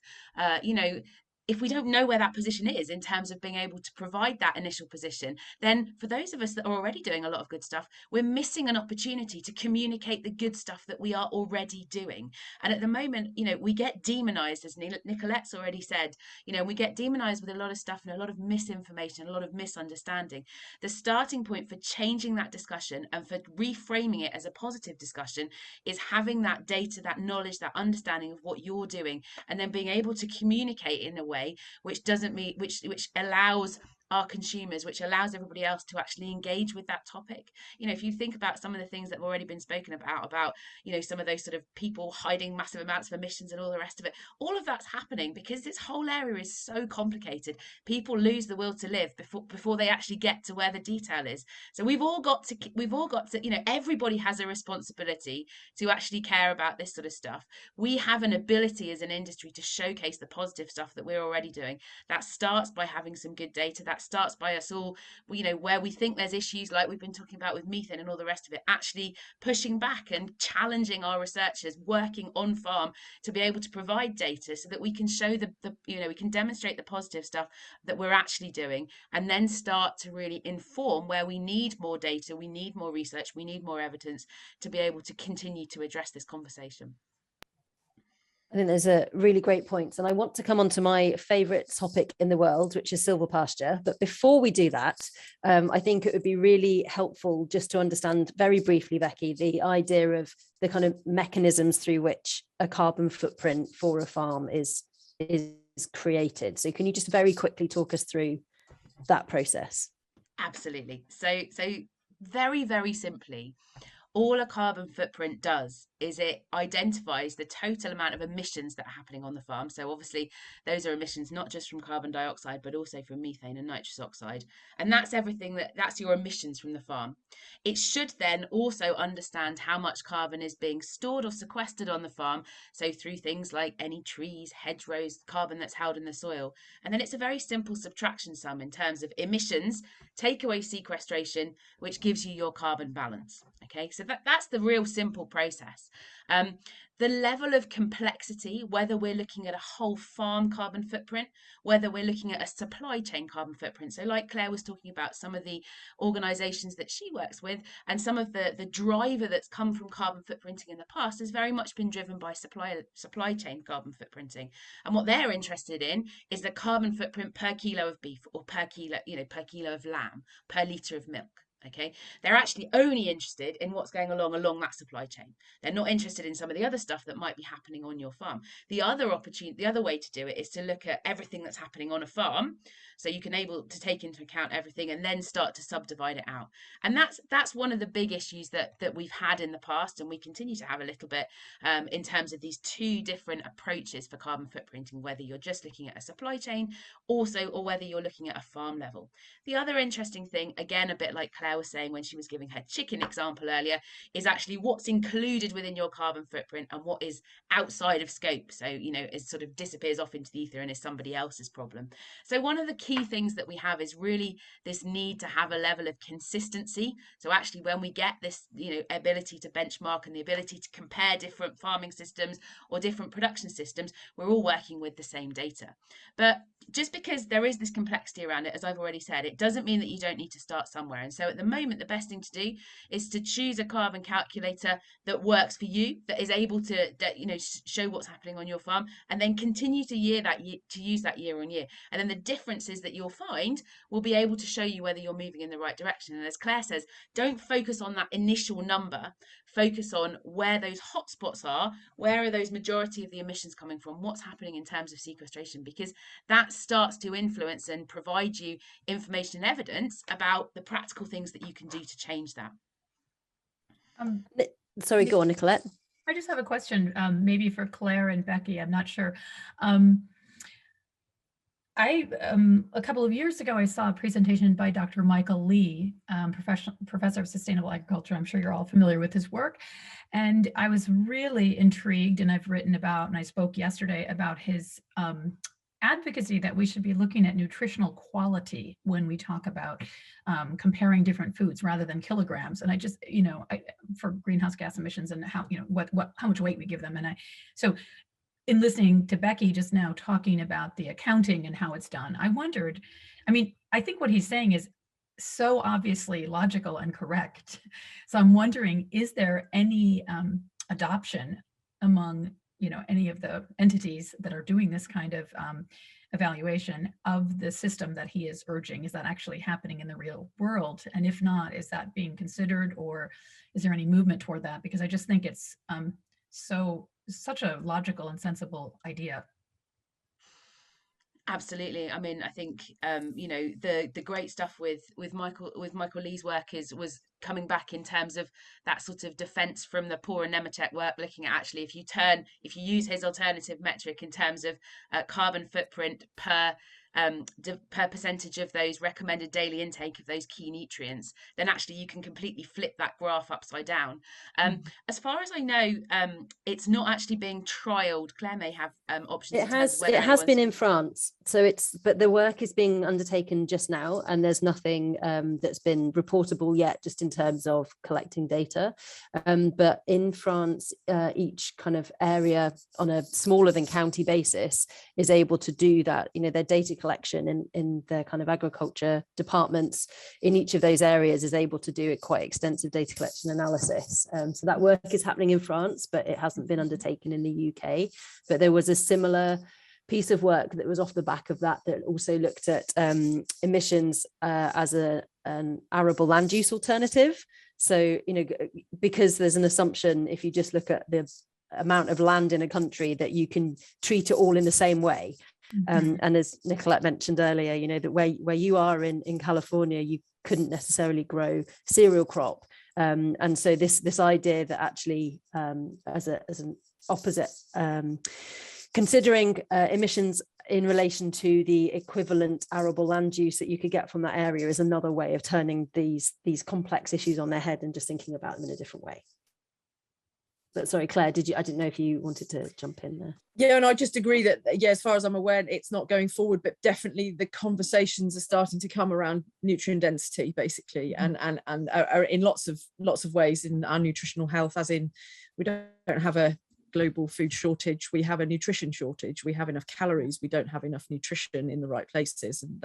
you know, if we don't know where that position is in terms of being able to provide that initial position, then for those of us that are already doing a lot of good stuff, we're missing an opportunity to communicate the good stuff that we are already doing. And at the moment, you know, we get demonized, as Nicolette's already said, you know, we get demonized with a lot of stuff and a lot of misinformation, a lot of misunderstanding. The starting point for changing that discussion and for reframing it as a positive discussion is having that data, that knowledge, that understanding of what you're doing, and then being able to communicate in a way which doesn't mean which allows our consumers, which allows everybody else to actually engage with that topic. You know, if you think about some of the things that have already been spoken about, you know, some of those sort of people hiding massive amounts of emissions and all the rest of it, all of that's happening because this whole area is so complicated. People lose the will to live before they actually get to where the detail is. So we've all got to, you know, everybody has a responsibility to actually care about this sort of stuff. We have an ability as an industry to showcase the positive stuff that we're already doing. That starts by having some good data. That starts by us all, you know, where we think there's issues like we've been talking about with methane and all the rest of it, actually pushing back and challenging our researchers working on farm to be able to provide data so that we can show the you know, we can demonstrate the positive stuff that we're actually doing, and then start to really inform where we need more data, we need more research, we need more evidence to be able to continue to address this conversation. I think there's a really great point. And I want to come on to my favorite topic in the world, which is silver pasture. But before we do that, I think it would be really helpful just to understand very briefly, Becky, the idea of the kind of mechanisms through which a carbon footprint for a farm is created. So can you just very quickly talk us through that process? Absolutely. So very, very simply, all a carbon footprint does is it identifies the total amount of emissions that are happening on the farm. So obviously those are emissions not just from carbon dioxide, but also from methane and nitrous oxide. And that's everything that's your emissions from the farm. It should then also understand how much carbon is being stored or sequestered on the farm. So through things like any trees, hedgerows, carbon that's held in the soil. And then it's a very simple subtraction sum in terms of emissions, take away sequestration, which gives you your carbon balance. Okay, so that's the real simple process. The level of complexity, whether we're looking at a whole farm carbon footprint, whether we're looking at a supply chain carbon footprint. So like Claire was talking about, some of the organizations that she works with and some of the driver that's come from carbon footprinting in the past has very much been driven by supply chain carbon footprinting. And what they're interested in is the carbon footprint per kilo of beef or per kilo of lamb, per litre of milk. Okay, they're actually only interested in what's going along that supply chain. They're not interested in some of the other stuff that might be happening on your farm. The other way to do it is to look at everything that's happening on a farm, so you can able to take into account everything and then start to subdivide it out. And that's one of the big issues that we've had in the past, and we continue to have a little bit in terms of these two different approaches for carbon footprinting, whether you're just looking at a supply chain also, or whether you're looking at a farm level. The other interesting thing, again, a bit like Claire was saying when she was giving her chicken example earlier, is actually what's included within your carbon footprint and what is outside of scope. So, you know, it sort of disappears off into the ether and is somebody else's problem. So one of the key things that we have is really this need to have a level of consistency. So actually when we get this, you know, ability to benchmark and the ability to compare different farming systems or different production systems, we're all working with the same data. But just because there is this complexity around it, as I've already said, it doesn't mean that you don't need to start somewhere. And so at the moment, the best thing to do is to choose a carbon calculator that works for you, that is able to, you know, show what's happening on your farm, and then continue to use that year on year. And then the differences that you'll find will be able to show you whether you're moving in the right direction. And as Claire says, don't focus on that initial number. Focus on where those hotspots are, where are those majority of the emissions coming from, what's happening in terms of sequestration, because that starts to influence and provide you information and evidence about the practical things that you can do to change that. Sorry, go on, Nicolette. I just have a question, maybe for Claire and Becky, I'm not sure. A couple of years ago, I saw a presentation by Dr. Michael Lee, professor of sustainable agriculture. I'm sure you're all familiar with his work. And I was really intrigued, and I've written about, and I spoke yesterday about his advocacy that we should be looking at nutritional quality when we talk about comparing different foods rather than kilograms. And I just, you know, for greenhouse gas emissions and how, you know, how much weight we give them. And so in listening to Becky just now talking about the accounting and how it's done, I wondered, I mean, I think what he's saying is so obviously logical and correct. So I'm wondering, is there any adoption among, you know, any of the entities that are doing this kind of evaluation of the system that he is urging? Is that actually happening in the real world? And if not, is that being considered, or is there any movement toward that? Because I just think it's such a logical and sensible idea. Absolutely. I mean, I think you know, the great stuff with Michael Lee's work was coming back in terms of that sort of defense from the poor and Nematech work, looking at actually if you use his alternative metric in terms of carbon footprint per percentage of those recommended daily intake of those key nutrients, then actually you can completely flip that graph upside down. As far as I know, it's not actually being trialed. Claire may have options. It has been in France, but the work is being undertaken just now, and there's nothing that's been reportable yet, just in terms of collecting data. But in France, each kind of area on a smaller than county basis is able to do that. You know, their data collection in their kind of agriculture departments in each of those areas is able to do a quite extensive data collection analysis. So that work is happening in France, but it hasn't been undertaken in the UK. But there was a similar piece of work that was off the back of that also looked at emissions as an arable land use alternative. So, you know, because there's an assumption, if you just look at the amount of land in a country, that you can treat it all in the same way. And as Nicolette mentioned earlier, you know, that where you are in California, you couldn't necessarily grow cereal crop. And so this idea that actually as an opposite, considering emissions in relation to the equivalent arable land use that you could get from that area is another way of turning these complex issues on their head and just thinking about them in a different way. But sorry, Claire, I didn't know if you wanted to jump in there. Yeah, and I just agree that, yeah, as far as I'm aware, it's not going forward, but definitely the conversations are starting to come around nutrient density, basically, and are in lots of ways in our nutritional health, as in we don't have a global food shortage, we have a nutrition shortage. We have enough calories, we don't have enough nutrition in the right places, and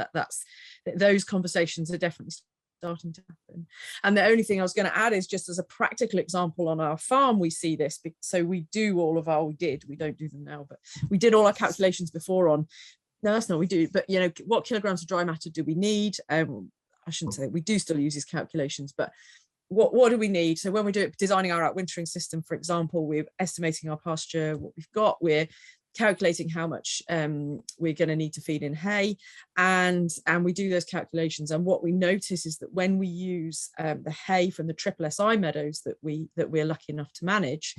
those conversations are definitely starting to happen. And the only thing I was going to add is, just as a practical example, on our farm we see this. So we do all of our, we don't do them now, but we did all our calculations before on, no, that's not, we do, but you know, what kilograms of dry matter do we need? I shouldn't say we do still use these calculations, but what do we need? So when we're designing our outwintering system, for example, we're estimating our pasture, what we've got, we're calculating how much we're going to need to feed in hay, and we do those calculations. And what we notice is that when we use the hay from the triple SI meadows that we're lucky enough to manage,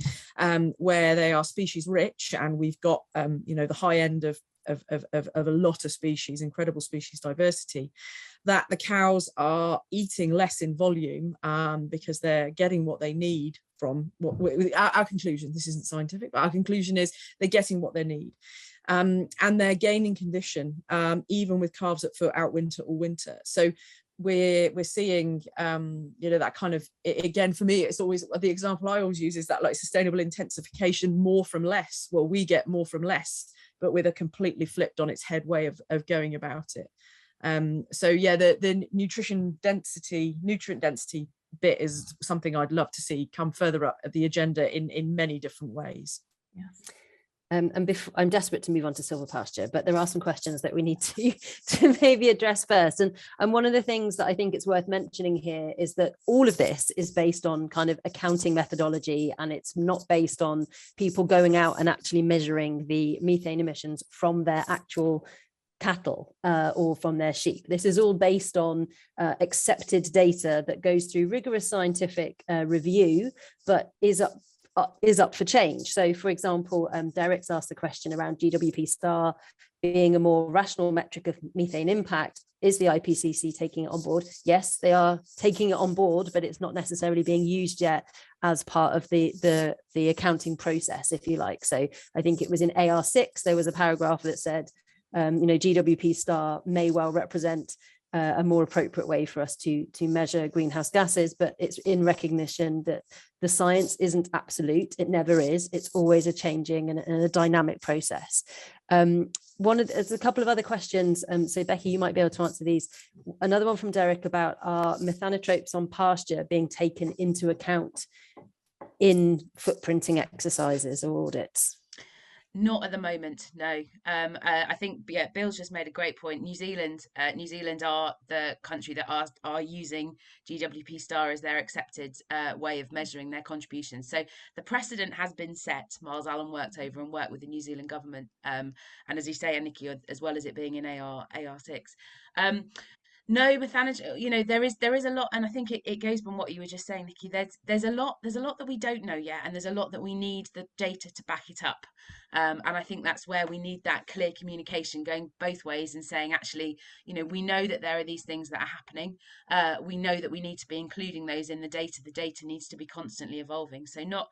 where they are species rich, and we've got you know, the high end of a lot of species, incredible species diversity, that the cows are eating less in volume because they're getting what they need from our conclusion. This isn't scientific, but our conclusion is they're getting what they need, and they're gaining condition even with calves that for outwinter or winter. So we're seeing you know, that kind of, again, for me, it's always the example I always use is that, like, sustainable intensification, more from less. Well, we get more from less, but with a completely flipped on its head way of going about it. So yeah, the nutrient density bit is something I'd love to see come further up the agenda in many different ways. Yes. And I'm desperate to move on to silver pasture, but there are some questions that we need to maybe address first. And one of the things that I think it's worth mentioning here is that all of this is based on kind of accounting methodology, and it's not based on people going out and actually measuring the methane emissions from their actual cattle or from their sheep. This is all based on accepted data that goes through rigorous scientific review, but is up for change. So, for example, Derek's asked the question around GWP star being a more rational metric of methane impact. Is the IPCC taking it on board? Yes, they are taking it on board, but it's not necessarily being used yet as part of the accounting process, if you like. So I think it was in AR6, there was a paragraph that said, you know, GWP star may well represent a more appropriate way for us to measure greenhouse gases, but it's in recognition that the science isn't absolute. It never is. It's always a changing and a dynamic process. There's a couple of other questions. So Becky, you might be able to answer these. Another one from Derek about are methanotropes on pasture being taken into account in footprinting exercises or audits? Not at the moment, no. I think, yeah, Bill's just made a great point. New Zealand are the country that are using GWP star as their accepted way of measuring their contributions. So the precedent has been set. Miles Allen worked with the New Zealand government, and as you say, Nikki, as well as it being in AR6. No, methanol, you know, there is a lot, and I think it goes from what you were just saying, Nikki. There's a lot that we don't know yet, and there's a lot that we need the data to back it up. And I think that's where we need that clear communication going both ways and saying, actually, you know, we know that there are these things that are happening. We know that we need to be including those in the data. The data needs to be constantly evolving. So not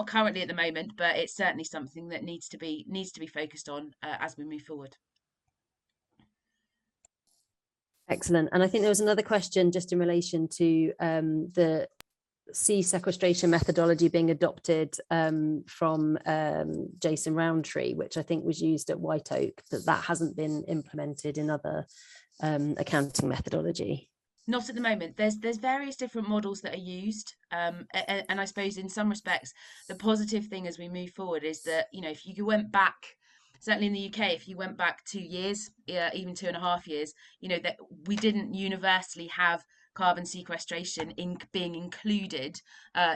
currently at the moment, but it's certainly something that needs to be focused on as we move forward. Excellent. And I think there was another question just in relation to the sea sequestration methodology being adopted from Jason Roundtree, which I think was used at White Oak, that hasn't been implemented in other accounting methodology. Not at the moment. There's various different models that are used, and I suppose in some respects the positive thing as we move forward is that, you know, if you went back, certainly in the UK, if you went back 2 years, even 2.5 years, you know, that we didn't universally have carbon sequestration being included,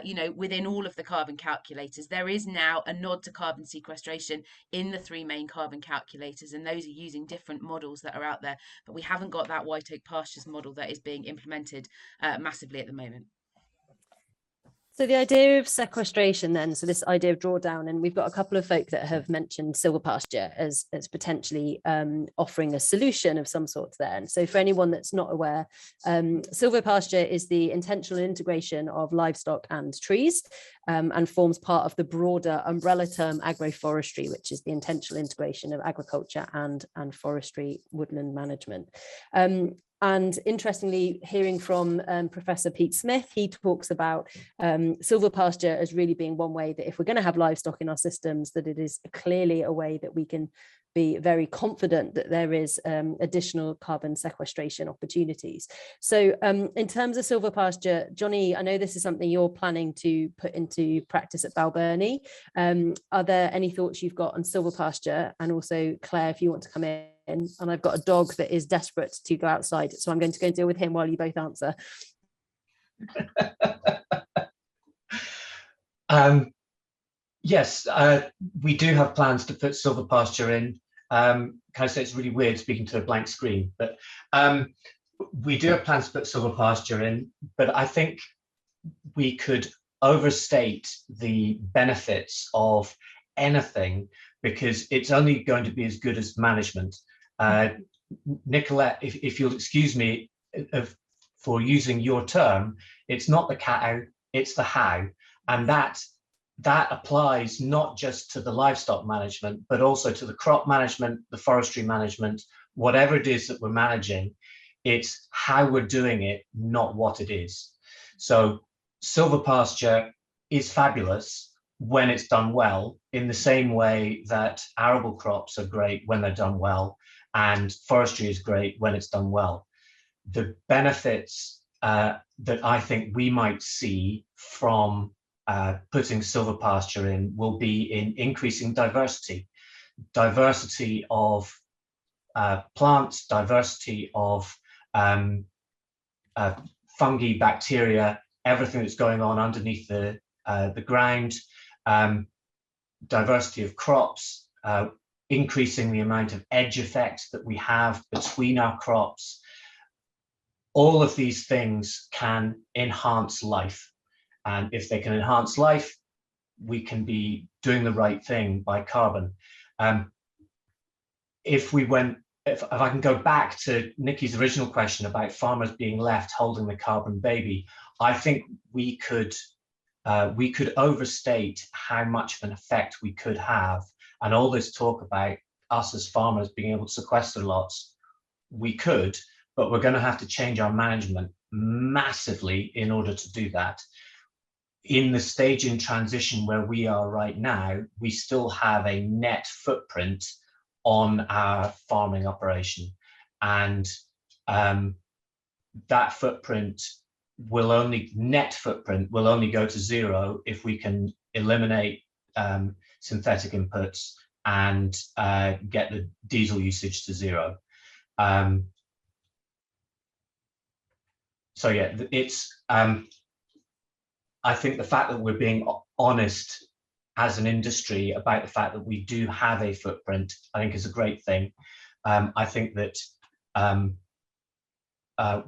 you know, within all of the carbon calculators. There is now a nod to carbon sequestration in the 3 main carbon calculators, and those are using different models that are out there. But we haven't got that White Oak pastures model that is being implemented massively at the moment. So the idea of sequestration then, so this idea of drawdown, and we've got a couple of folk that have mentioned silver pasture as potentially offering a solution of some sort there. And so for anyone that's not aware, silver pasture is the intentional integration of livestock and trees and forms part of the broader umbrella term agroforestry, which is the intentional integration of agriculture and forestry woodland management. And interestingly, hearing from Professor Pete Smith, he talks about silver pasture as really being one way that if we're going to have livestock in our systems, that it is clearly a way that we can be very confident that there is additional carbon sequestration opportunities. So in terms of silver pasture, Johnnie, I know this is something you're planning to put into practice at Balfour. Are there any thoughts you've got on silver pasture? And also, Claire, if you want to come in and I've got a dog that is desperate to go outside. So I'm going to go and deal with him while you both answer. Yes, we do have plans to put silver pasture in. Can I say it's really weird speaking to a blank screen, but we do have plans to put silver pasture in, but I think we could overstate the benefits of anything because it's only going to be as good as management. Nicolette, if you'll excuse me for using your term, it's not the cow, it's the how. And that applies not just to the livestock management, but also to the crop management, the forestry management, whatever it is that we're managing. It's how we're doing it, not what it is. So silver pasture is fabulous when it's done well, in the same way that arable crops are great when they're done well, and forestry is great when it's done well. The benefits that I think we might see from putting silver pasture in will be in increasing diversity of plants, diversity of fungi, bacteria, everything that's going on underneath the ground, diversity of crops, increasing the amount of edge effect that we have between our crops. All of these things can enhance life. And if they can enhance life, we can be doing the right thing by carbon. If I can go back to Nikki's original question about farmers being left holding the carbon baby, I think we could overstate how much of an effect we could have. And all this talk about us as farmers being able to sequester lots, we could, but we're going to have to change our management massively in order to do that. In the stage in transition where we are right now, we still have a net footprint on our farming operation, and that footprint will only go to zero if we can eliminate synthetic inputs and get the diesel usage to zero. So yeah, it's I think the fact that we're being honest as an industry about the fact that we do have a footprint, I think is a great thing. I think that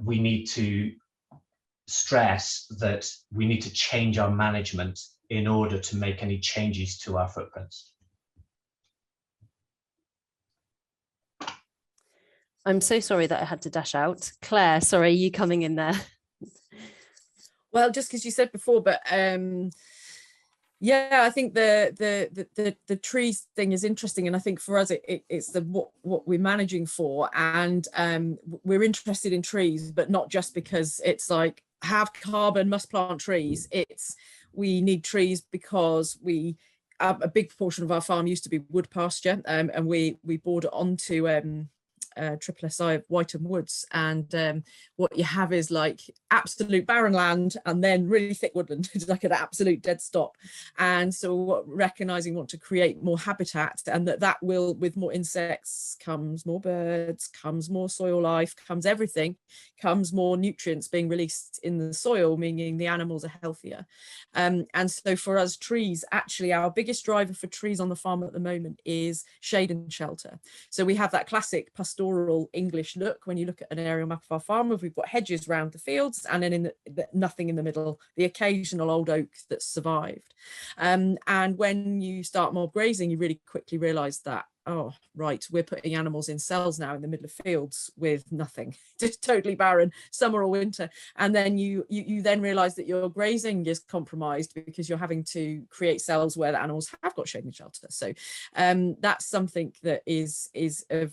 we need to stress that we need to change our management in order to make any changes to our footprints. I'm so sorry that I had to dash out. Claire, sorry, you coming in there? Well, just because you said before, but yeah, I think the trees thing is interesting, and I think for us it's what we're managing for, and we're interested in trees, but not just because it's like have carbon, must plant trees. It's we need trees because a big portion of our farm used to be wood pasture, and we border onto triple SI of Whiteham Woods, and what you have is like absolute barren land and then really thick woodland. It's like an absolute dead stop. And so recognizing want to create more habitat, and that will, with more insects comes more birds, comes more soil life, comes everything, comes more nutrients being released in the soil, meaning the animals are healthier. And so for us, trees, actually our biggest driver for trees on the farm at the moment is shade and shelter. So we have that classic pastoral English look when you look at an aerial map of our farm. We've got hedges around the fields, and then nothing in the middle, the occasional old oak that's survived. And when you start mob grazing, you really quickly realize that, oh, right, we're putting animals in cells now in the middle of fields with nothing, just totally barren, summer or winter. And then you then realize that your grazing is compromised because you're having to create cells where the animals have got shade and shelter. So that's something that is of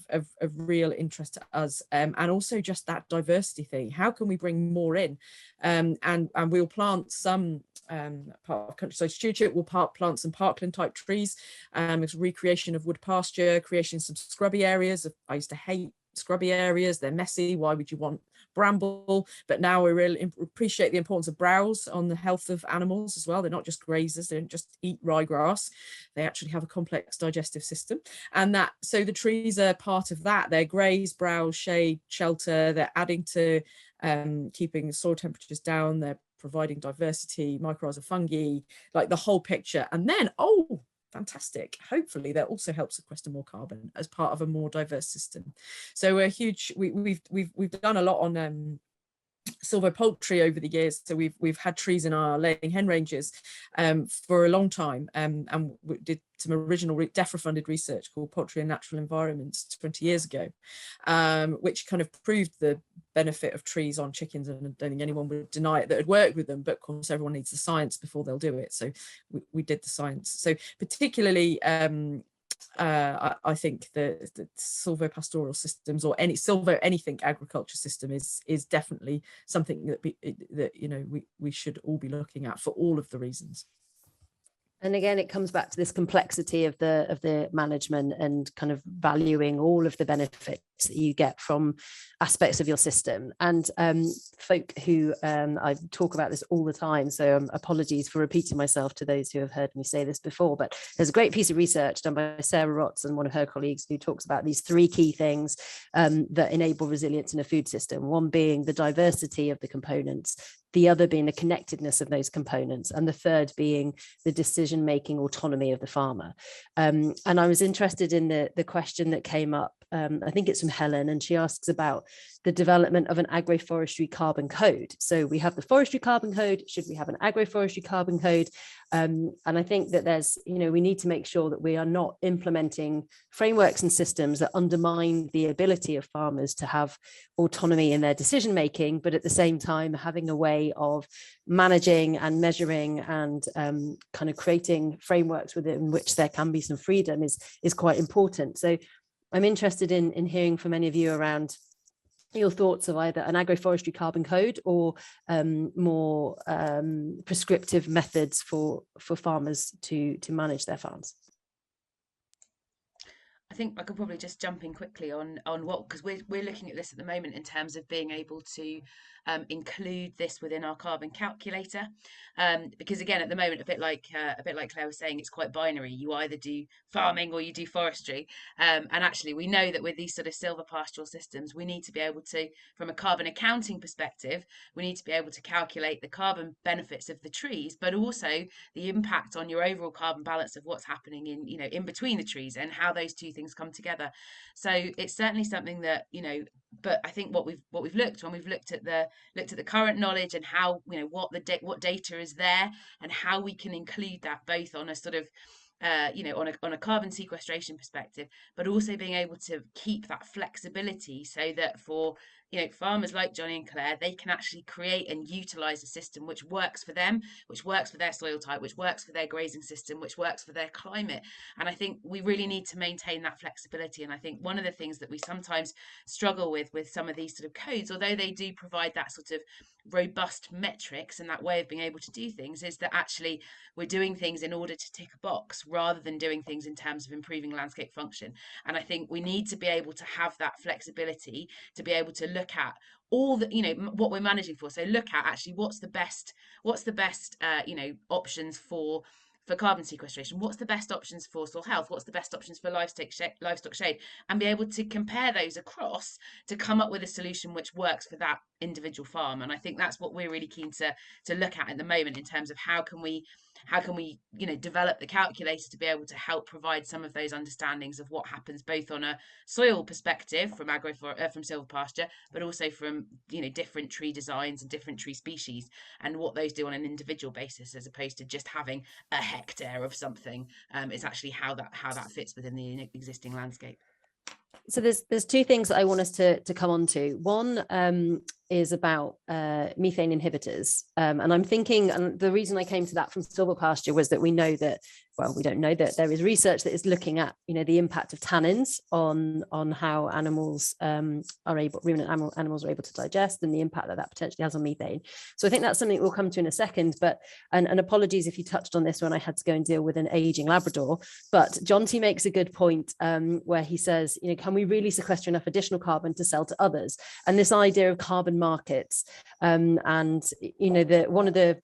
real interest to us. And also just that diversity thing. How can we bring more in? And we'll plant some part of countryside stewardship, we'll plant some parkland type trees, it's recreation of wood pasture, creation of some scrubby areas. I used to hate scrubby areas, they're messy. Why would you want bramble, but now we really appreciate the importance of browse on the health of animals as well. They're not just grazers, they don't just eat ryegrass, they actually have a complex digestive system. And that, so the trees are part of that. They're graze, browse, shade, shelter, they're adding to keeping soil temperatures down, they're providing diversity, mycorrhizal fungi, like the whole picture. And then, oh, fantastic, hopefully that also helps sequester more carbon as part of a more diverse system. So we're huge, we've done a lot on silvopoultry over the years. So we've had trees in our laying hen ranges for a long time, and we did some original DEFRA funded research called Poultry and Natural Environments 20 years ago, which kind of proved the benefit of trees on chickens, and I don't think anyone would deny it that had worked with them, but of course everyone needs the science before they'll do it. So we did the science. So particularly I think the silvopastoral systems, or anything agriculture system is definitely something that you know we should all be looking at for all of the reasons. And again, it comes back to this complexity of the management and kind of valuing all of the benefits that you get from aspects of your system. And folk who I talk about this all the time, so apologies for repeating myself to those who have heard me say this before, but there's a great piece of research done by Sarah Rotz and one of her colleagues who talks about these three key things that enable resilience in a food system, one being the diversity of the components, the other being the connectedness of those components, and the third being the decision-making autonomy of the farmer. And I was interested in the question that came up, I think it's from Helen, and she asks about the development of an agroforestry carbon code. So we have the forestry carbon code, should we have an agroforestry carbon code? And I think that there's, you know, we need to make sure that we are not implementing frameworks and systems that undermine the ability of farmers to have autonomy in their decision making, but at the same time having a way of managing and measuring and kind of creating frameworks within which there can be some freedom is quite important. So I'm interested in hearing from any of you around your thoughts of either an agroforestry carbon code or more prescriptive methods for farmers to manage their farms. I think I could probably just jump in quickly on what, because we're looking at this at the moment in terms of being able to include this within our carbon calculator, because again at the moment a bit like Claire was saying, it's quite binary. You either do farming or you do forestry, and actually we know that with these sort of silvopastoral systems we need to be able to, from a carbon accounting perspective, we need to be able to calculate the carbon benefits of the trees, but also the impact on your overall carbon balance of what's happening in, you know, in between the trees and how those two things come together. So it's certainly something that, you know, but I think what we've looked when we've looked at the current knowledge and how, you know, what data is there and how we can include that both on a sort of you know, on a carbon sequestration perspective, but also being able to keep that flexibility so that for, you know, farmers like Johnnie and Clare, they can actually create and utilize a system which works for them, which works for their soil type, which works for their grazing system, which works for their climate. And I think we really need to maintain that flexibility. And I think one of the things that we sometimes struggle with some of these sort of codes, although they do provide that sort of robust metrics and that way of being able to do things, is that actually we're doing things in order to tick a box rather than doing things in terms of improving landscape function. And I think we need to be able to have that flexibility to be able to look at all the, you know, what we're managing for. So look at actually what's the best you know, options for carbon sequestration, what's the best options for soil health, what's the best options for livestock shade, and be able to compare those across to come up with a solution which works for that individual farm. And I think that's what we're really keen to look at the moment in terms of how can we you know, develop the calculator to be able to help provide some of those understandings of what happens both on a soil perspective from silvopasture, but also from, you know, different tree designs and different tree species and what those do on an individual basis, as opposed to just having a hectare of something. It's actually how that fits within the existing landscape. So there's two things that I want us to come on to. One is about methane inhibitors. And I'm thinking, and the reason I came to that from silvopasture was that we know that, well, we don't know that there is research that is looking at, you know, the impact of tannins on how animals ruminant animals are able to digest and the impact that potentially has on methane. So I think that's something we'll come to in a second, but, and apologies if you touched on this when I had to go and deal with an aging Labrador, but Johnnie makes a good point where he says, you know, can we really sequester enough additional carbon to sell to others? And this idea of carbon carbon markets. And you know,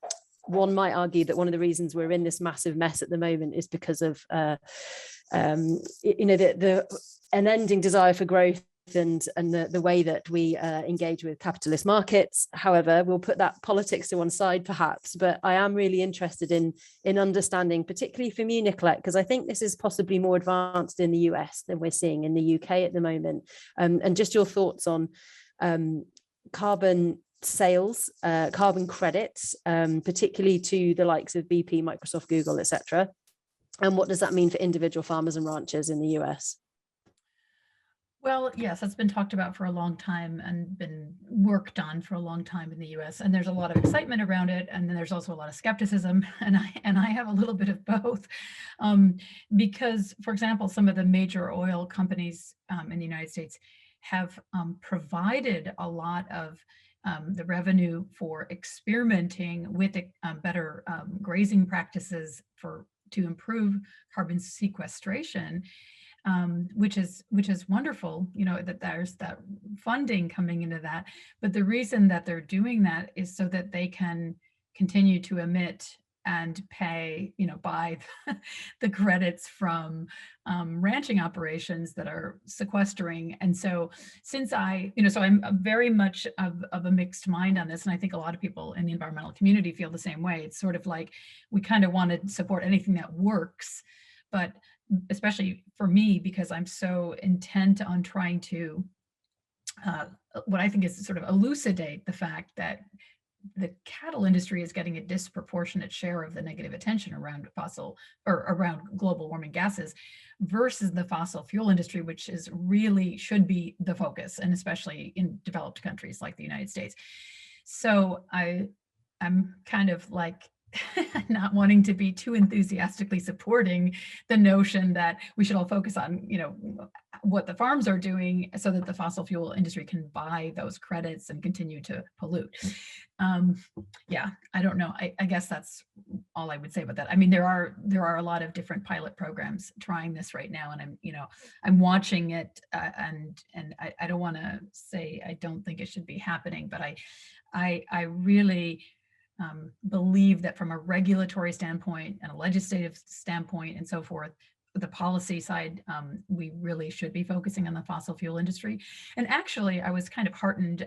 one might argue that one of the reasons we're in this massive mess at the moment is because of you know, the unending desire for growth and the way that we engage with capitalist markets. However, we'll put that politics to one side perhaps, but I am really interested in understanding, particularly from you, Nicolette, because I think this is possibly more advanced in the US than we're seeing in the UK at the moment, and just your thoughts on carbon sales, carbon credits, particularly to the likes of BP, Microsoft, Google, etc. And what does that mean for individual farmers and ranchers in the US? Well, yes, that's been talked about for a long time and been worked on for a long time in the US. And there's a lot of excitement around it. And then there's also a lot of skepticism. And I have a little bit of both. Because, for example, some of the major oil companies in the United States have provided a lot of the revenue for experimenting with better grazing practices to improve carbon sequestration. Which is wonderful, you know, that there's that funding coming into that. But the reason that they're doing that is so that they can continue to emit and pay, you know, buy the credits from ranching operations that are sequestering. And so since so I'm very much of a mixed mind on this. And I think a lot of people in the environmental community feel the same way. It's sort of like we kind of want to support anything that works, but especially for me, because I'm so intent on trying to, what I think is sort of elucidate the fact that the cattle industry is getting a disproportionate share of the negative attention around around global warming gases versus the fossil fuel industry, which should be the focus, and especially in developed countries like the United States. So I'm kind of like, not wanting to be too enthusiastically supporting the notion that we should all focus on, you know, what the farms are doing so that the fossil fuel industry can buy those credits and continue to pollute. Yeah, I don't know. I guess that's all I would say about that. I mean, there are a lot of different pilot programs trying this right now, and I'm watching it, and I don't want to say I don't think it should be happening, but I really believe that from a regulatory standpoint and a legislative standpoint and so forth, the policy side, we really should be focusing on the fossil fuel industry. And actually, I was kind of heartened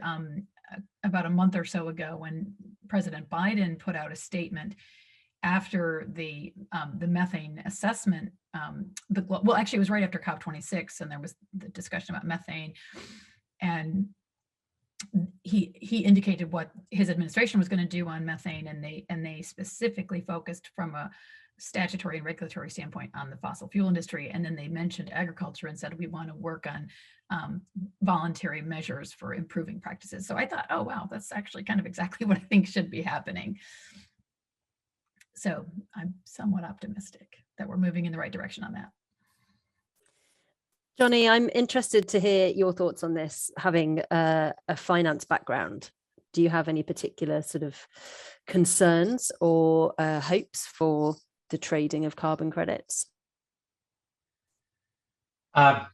about a month or so ago when President Biden put out a statement after the methane assessment. Well, actually, it was right after COP26, and there was the discussion about methane, and he indicated what his administration was going to do on methane, and they specifically focused from a statutory and regulatory standpoint on the fossil fuel industry. And then they mentioned agriculture and said, we want to work on voluntary measures for improving practices. So I thought, oh, wow, that's actually kind of exactly what I think should be happening. So I'm somewhat optimistic that we're moving in the right direction on that. Johnnie, I'm interested to hear your thoughts on this, having a finance background. Do you have any particular sort of concerns or hopes for the trading of carbon credits? I'm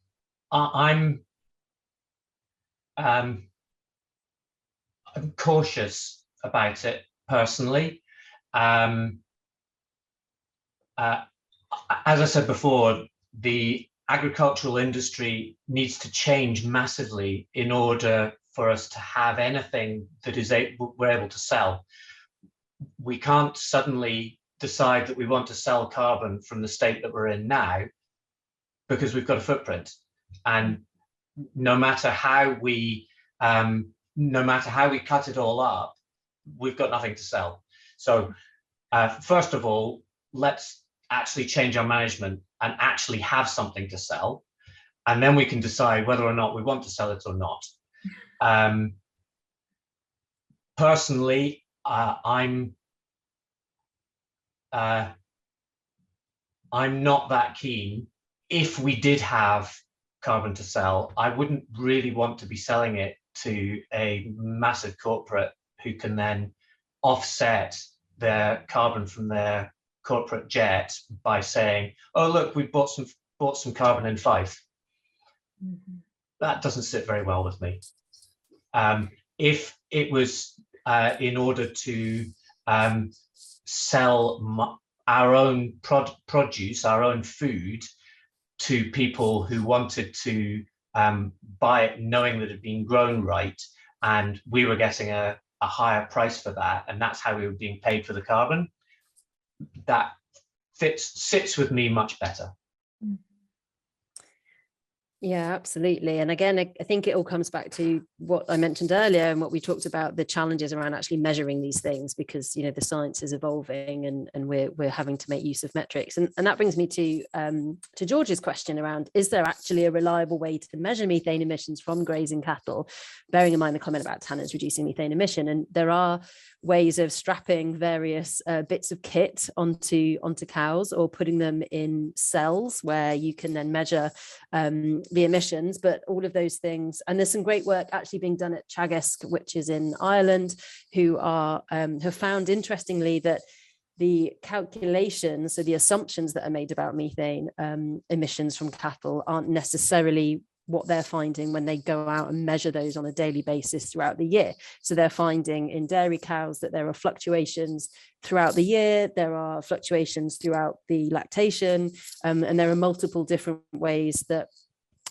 cautious about it personally. As I said before, the agricultural industry needs to change massively in order for us to have anything that we're able to sell. We can't suddenly decide that we want to sell carbon from the state that we're in now, because we've got a footprint, and no matter how we cut it all up, we've got nothing to sell. So first of all, let's actually change our management and actually have something to sell, and then we can decide whether or not we want to sell it or not. Personally, I'm not that keen. If we did have carbon to sell, I wouldn't really want to be selling it to a massive corporate who can then offset their carbon from their corporate jet by saying, oh, look, we bought some carbon in Fife. Mm-hmm. That doesn't sit very well with me. if it was in order to sell our own produce, our own food, to people who wanted to buy it knowing that it had been grown right, and we were getting a higher price for that, and that's how we were being paid for the carbon, that sits with me much better. Yeah, absolutely. And again, I think it all comes back to what I mentioned earlier and what we talked about, the challenges around actually measuring these things, because, you know, the science is evolving and we're having to make use of metrics. And that brings me to George's question around, is there actually a reliable way to measure methane emissions from grazing cattle, bearing in mind the comment about tanners reducing methane emission? And there are ways of strapping various bits of kit onto cows, or putting them in cells where you can then measure the emissions. But all of those things, and there's some great work actually being done at Chagesc, which is in Ireland, who are have found, interestingly, that the calculations, so the assumptions that are made about methane emissions from cattle, aren't necessarily what they're finding when they go out and measure those on a daily basis throughout the year. So they're finding in dairy cows that there are fluctuations throughout the year, there are fluctuations throughout the lactation, and there are multiple different ways that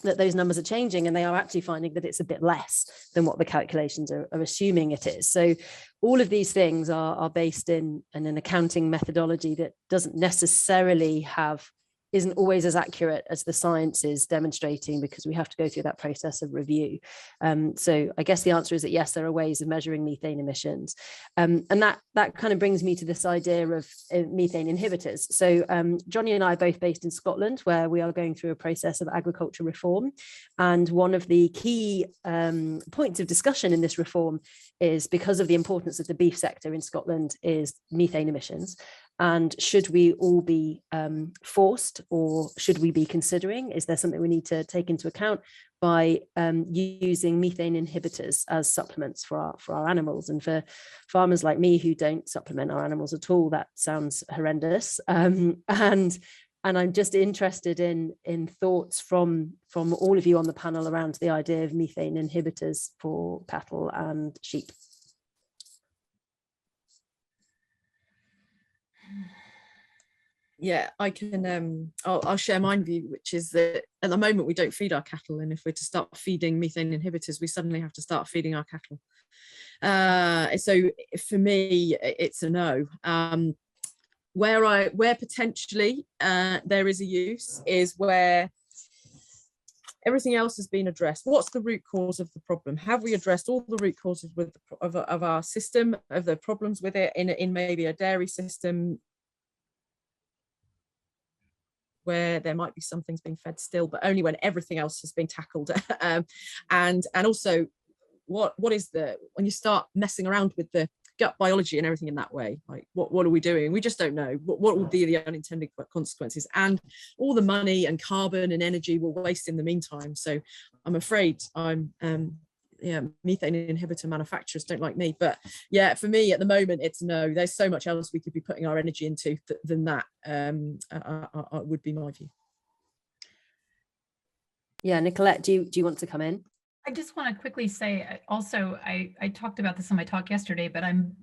those numbers are changing, and they are actually finding that it's a bit less than what the calculations are assuming it is. So all of these things are based in an accounting methodology that doesn't necessarily isn't always as accurate as the science is demonstrating, because we have to go through that process of review. So I guess the answer is that yes, there are ways of measuring methane emissions. And that kind of brings me to this idea of methane inhibitors. So Johnnie and I are both based in Scotland, where we are going through a process of agriculture reform. And one of the key points of discussion in this reform is, because of the importance of the beef sector in Scotland, is methane emissions. And should we all be forced, or should we be considering, is there something we need to take into account by using methane inhibitors as supplements for our animals? And for farmers like me who don't supplement our animals at all, that sounds horrendous. And I'm just interested in thoughts from all of you on the panel around the idea of methane inhibitors for cattle and sheep. Yeah, I can. I'll share my view, which is that at the moment we don't feed our cattle, and if we're to start feeding methane inhibitors, we suddenly have to start feeding our cattle. So for me, it's a no. Where potentially there is a use is where everything else has been addressed. What's the root cause of the problem? Have we addressed all the root causes of our system, of the problems with it in maybe a dairy system, where there might be some things being fed still, but only when everything else has been tackled. And also, what is when you start messing around with the gut biology and everything in that way, like what are we doing? We just don't know. What will be the unintended consequences? And all the money and carbon and energy we'll waste in the meantime. So I'm afraid methane inhibitor manufacturers don't like me. But yeah, for me at the moment, it's no. There's so much else we could be putting our energy into than that. Would be my view. Yeah, Nicolette, do you want to come in? I just want to quickly say, also, I talked about this in my talk yesterday, but I'm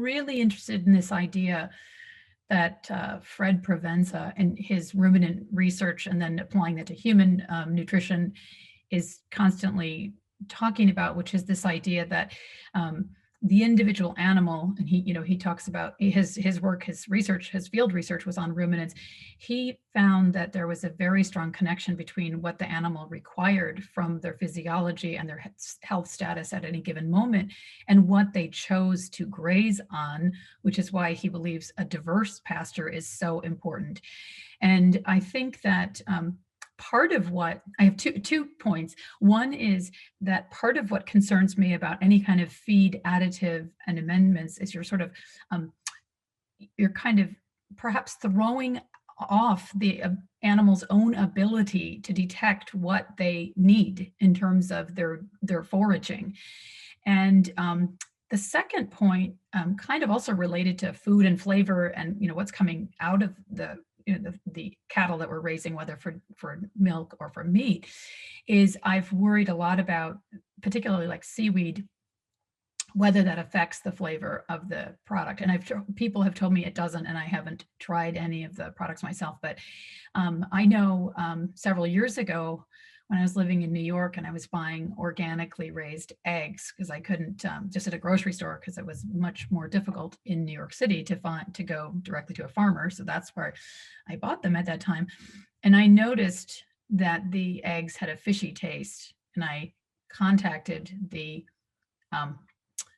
really interested in this idea that Fred Provenza and his ruminant research, and then applying that to human nutrition, is constantly talking about, which is this idea that the individual animal, and he talks about his work, his research, his field research was on ruminants. He found that there was a very strong connection between what the animal required from their physiology and their health status at any given moment, and what they chose to graze on, which is why he believes a diverse pasture is so important. And I think that part of what I have two points. One is that part of what concerns me about any kind of feed additive and amendments is you're kind of perhaps throwing off the animal's own ability to detect what they need in terms of their foraging. And the second point, kind of also related to food and flavor, and what's coming out of the cattle that we're raising, whether for milk or for meat, is I've worried a lot about, particularly like seaweed whether that affects the flavor of the product. And people have told me it doesn't, and I haven't tried any of the products myself, but I know several years ago when I was living in New York and I was buying organically raised eggs, because I couldn't just at a grocery store, because it was much more difficult in New York City to go directly to a farmer. So that's where I bought them at that time. And I noticed that the eggs had a fishy taste, and I contacted the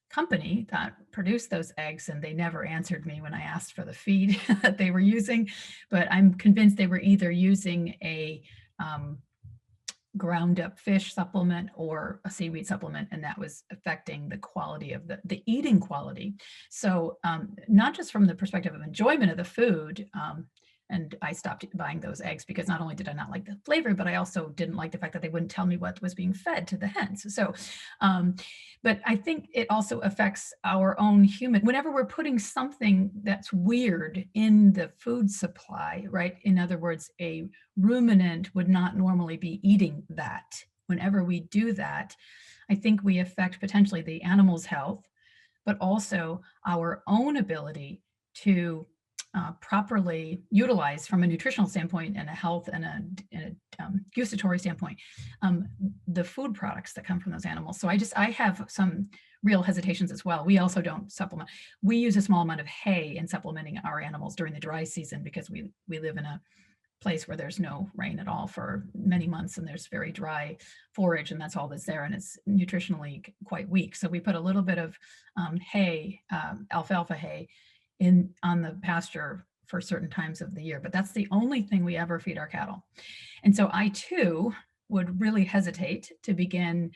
company that produced those eggs, and they never answered me when I asked for the feed that they were using. But I'm convinced they were either using a ground up fish supplement or a seaweed supplement, and that was affecting the quality of the eating quality. So not just from the perspective of enjoyment of the food, and I stopped buying those eggs because not only did I not like the flavor, but I also didn't like the fact that they wouldn't tell me what was being fed to the hens. So, but I think it also affects our own human, whenever we're putting something that's weird in the food supply, right? In other words, a ruminant would not normally be eating that. Whenever we do that, I think we affect potentially the animal's health, but also our own ability to properly utilize from a nutritional standpoint and a health and a gustatory standpoint, the food products that come from those animals. So I have some real hesitations as well. We also don't supplement. We use a small amount of hay in supplementing our animals during the dry season because we live in a place where there's no rain at all for many months, and there's very dry forage, and that's all that's there, and it's nutritionally quite weak. So we put a little bit of hay, alfalfa hay, on the pasture for certain times of the year, but that's the only thing we ever feed our cattle. And so I too would really hesitate to begin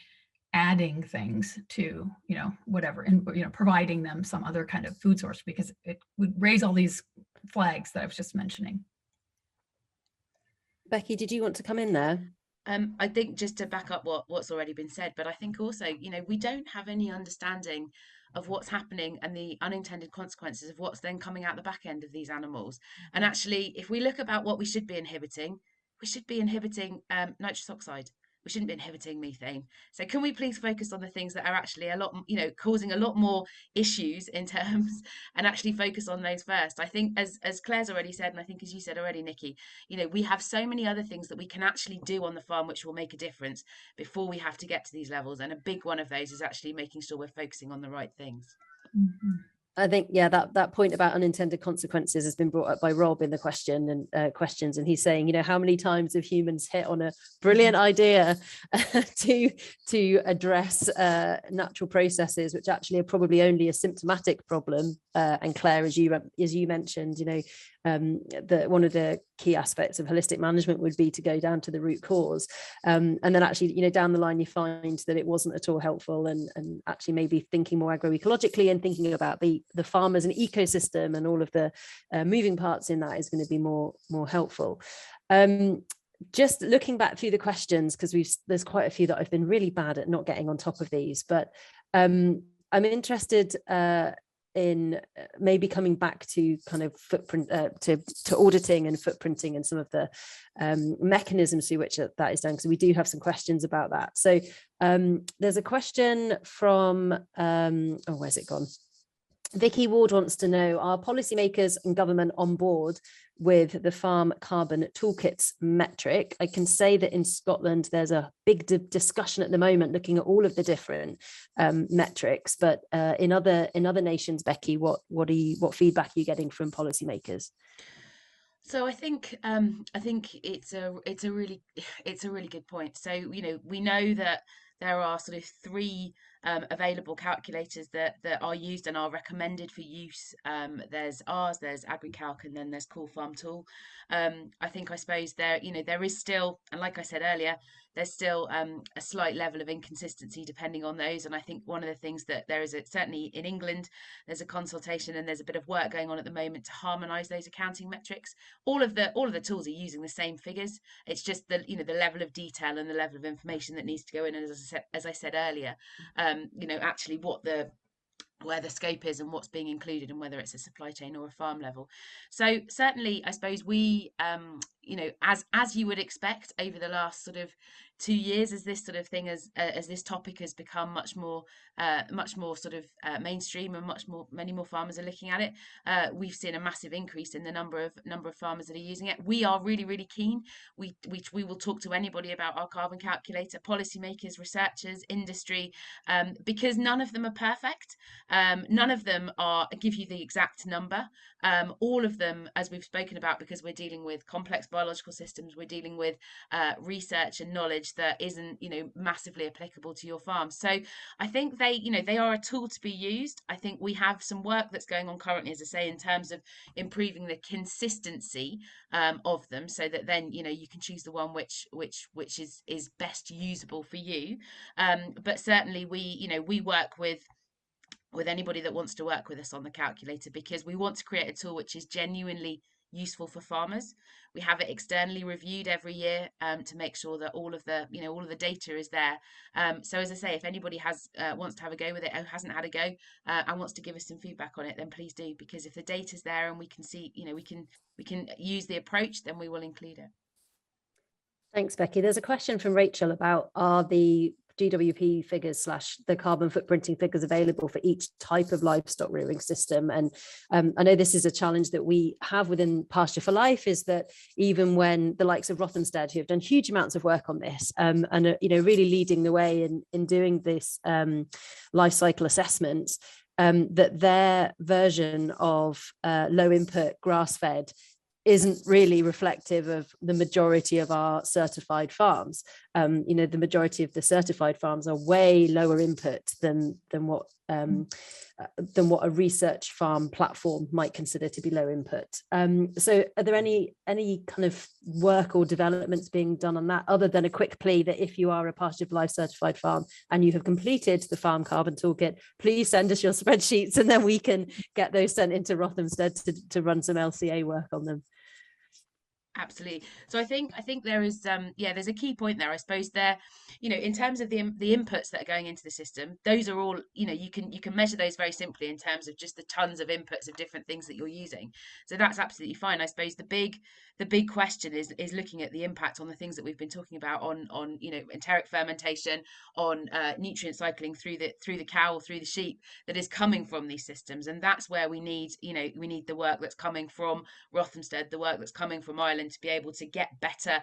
adding things to, whatever, and, providing them some other kind of food source, because it would raise all these flags that I was just mentioning. Becky, did you want to come in there? I think just to back up what's already been said, but I think also, we don't have any understanding of what's happening and the unintended consequences of what's then coming out the back end of these animals. And actually, if we look about what we should be inhibiting nitrous oxide. We shouldn't be inhibiting methane. So can we please focus on the things that are actually a lot, causing a lot more issues in terms, and actually focus on those first. I think as Claire's already said, and I think as you said already, Nikki, we have so many other things that we can actually do on the farm which will make a difference before we have to get to these levels. And a big one of those is actually making sure we're focusing on the right things. Mm-hmm. I think, yeah, that point about unintended consequences has been brought up by Rob in the questions, and he's saying, how many times have humans hit on a brilliant idea to address natural processes, which actually are probably only a symptomatic problem. And Claire, as you mentioned, that one of the key aspects of holistic management would be to go down to the root cause, and then actually down the line you find that it wasn't at all helpful, and actually maybe thinking more agroecologically and thinking about the farm as an ecosystem and all of the moving parts in that is going to be more helpful. Just looking back through the questions, because there's quite a few that I've been really bad at not getting on top of these, but I'm interested in maybe coming back to kind of footprint, to auditing and footprinting and some of the mechanisms through which that is done, because we do have some questions about that. So there's a question from, where's it gone? Vicky Ward wants to know, are policymakers and government on board with the farm carbon toolkits metric? I can say that in Scotland, there's a big discussion at the moment looking at all of the different metrics, but in other nations, Becky, what feedback are you getting from policymakers? So I think it's a really good point. So we know that there are sort of three available calculators that are used and are recommended for use. There's ours, there's AgriCalc, and then there's Cool Farm Tool. I suppose there is still, and like I said earlier, there's still a slight level of inconsistency depending on those. And I think one of the things that there is, certainly in England, there's a consultation and there's a bit of work going on at the moment to harmonise those accounting metrics. All of the tools are using the same figures. It's just the level of detail and the level of information that needs to go in. And as I said earlier, actually where the scope is and what's being included and whether it's a supply chain or a farm level. So certainly, I suppose we, you know, as you would expect over the last sort of 2 years, as this sort of thing, as this topic has become much more sort of mainstream, and many more farmers are looking at it, we've seen a massive increase in the number of farmers that are using it. We are really, really keen. We will talk to anybody about our carbon calculator, policymakers, researchers, industry, because none of them are perfect. None of them give you the exact number. All of them, as we've spoken about, because we're dealing with complex biological systems, we're dealing with research and knowledge that isn't, you know, massively applicable to your farm. So I think they are a tool to be used. I think we have some work that's going on currently, as I say, in terms of improving the consistency of them, so that then, you know, you can choose the one which is best usable for you. But certainly we work with anybody that wants to work with us on the calculator, because we want to create a tool which is genuinely useful for farmers. We have it externally reviewed every year to make sure that all of the data is there. So as I say, if anybody wants to have a go with it, or hasn't had a go and wants to give us some feedback on it, then please do, because if the data's there and we can see, you know, we can use the approach, then we will include it. Thanks, Becky. There's a question from Rachel about, are the GWP figures / the carbon footprinting figures available for each type of livestock rearing system? And I know this is a challenge that we have within Pasture for Life, is that even when the likes of Rothamsted, who have done huge amounts of work on this and are, you know, really leading the way in doing this life cycle assessments, that their version of low input grass fed isn't really reflective of the majority of our certified farms. You know, the majority of the certified farms are way lower input than what a research farm platform might consider to be low input. So are there any kind of work or developments being done on that, other than a quick plea that if you are a Pasture for Life certified farm and you have completed the Farm Carbon Toolkit, please send us your spreadsheets, and then we can get those sent into Rothamsted to run some LCA work on them? Absolutely. So I think there is there's a key point there. I suppose there, you know, in terms of the inputs that are going into the system, those are all, you know, you can measure those very simply in terms of just the tons of inputs of different things that you're using. So that's absolutely fine. I suppose the big question is looking at the impact on the things that we've been talking about on you know, enteric fermentation, on nutrient cycling through the cow or through the sheep that is coming from these systems. And that's where we need the work that's coming from Rothamsted, the work that's coming from Ireland, to be able to get better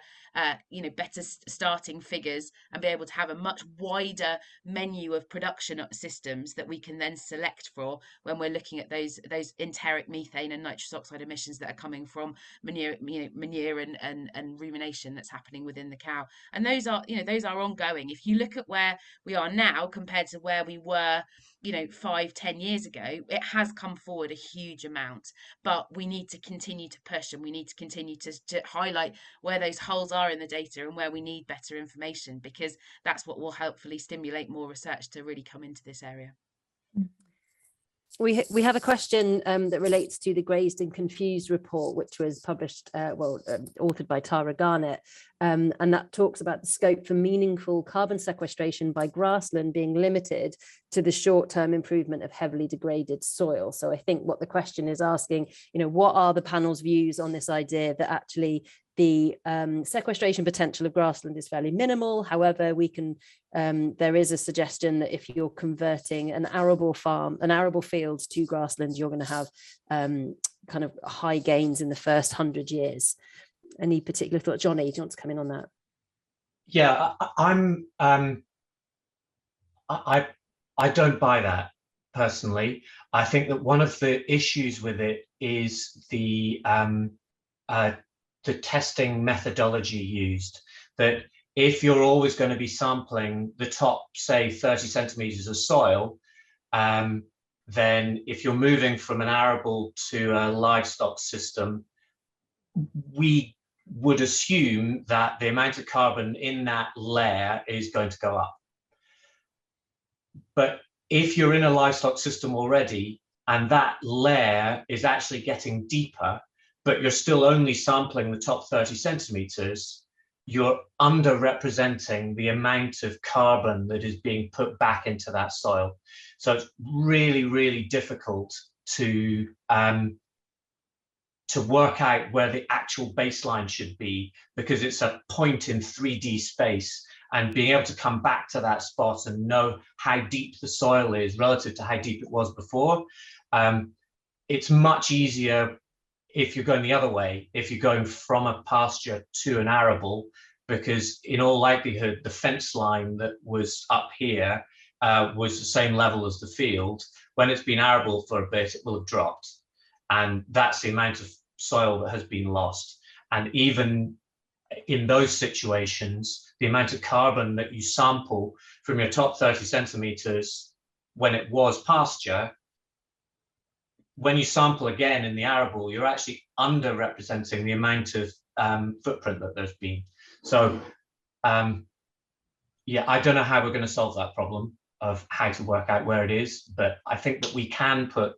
starting figures, and be able to have a much wider menu of production systems that we can then select for when we're looking at those enteric methane and nitrous oxide emissions that are coming from manure and rumination that's happening within the cow. And those are ongoing. If you look at where we are now compared to where we were, you know, 5-10 years ago, it has come forward a huge amount. But we need to continue to push, and we need to continue to highlight where those holes are in the data and where we need better information, because that's what will hopefully stimulate more research to really come into this area. We have a question that relates to the Grazed and Confused report, which was published, authored by Tara Garnett, and that talks about the scope for meaningful carbon sequestration by grassland being limited to the short-term improvement of heavily degraded soil. So I think what the question is asking, you know, what are the panel's views on this idea that actually the sequestration potential of grassland is fairly minimal. However, there is a suggestion that if you're converting an arable field to grassland, you're going to have kind of high gains in the first 100 years. Any particular thought? Johnnie, do you want to come in on that? Yeah, I don't buy that personally. I think that one of the issues with it is the testing methodology used. That if you're always going to be sampling the top, say, 30 centimeters of soil, then if you're moving from an arable to a livestock system, we would assume that the amount of carbon in that layer is going to go up. But if you're in a livestock system already and that layer is actually getting deeper, but you're still only sampling the top 30 centimeters, you're underrepresenting the amount of carbon that is being put back into that soil. So it's really, really difficult to to work out where the actual baseline should be, because it's a point in 3D space, and being able to come back to that spot and know how deep the soil is relative to how deep it was before. It's much easier if you're going the other way, if you're going from a pasture to an arable, because in all likelihood, the fence line that was up here was the same level as the field. When it's been arable for a bit, it will have dropped. And that's the amount of soil that has been lost. And even in those situations, the amount of carbon that you sample from your top 30 centimeters when it was pasture, when you sample again in the arable, you're actually underrepresenting the amount of footprint that there's been. So yeah, I don't know how we're going to solve that problem of how to work out where it is, but I think that we can put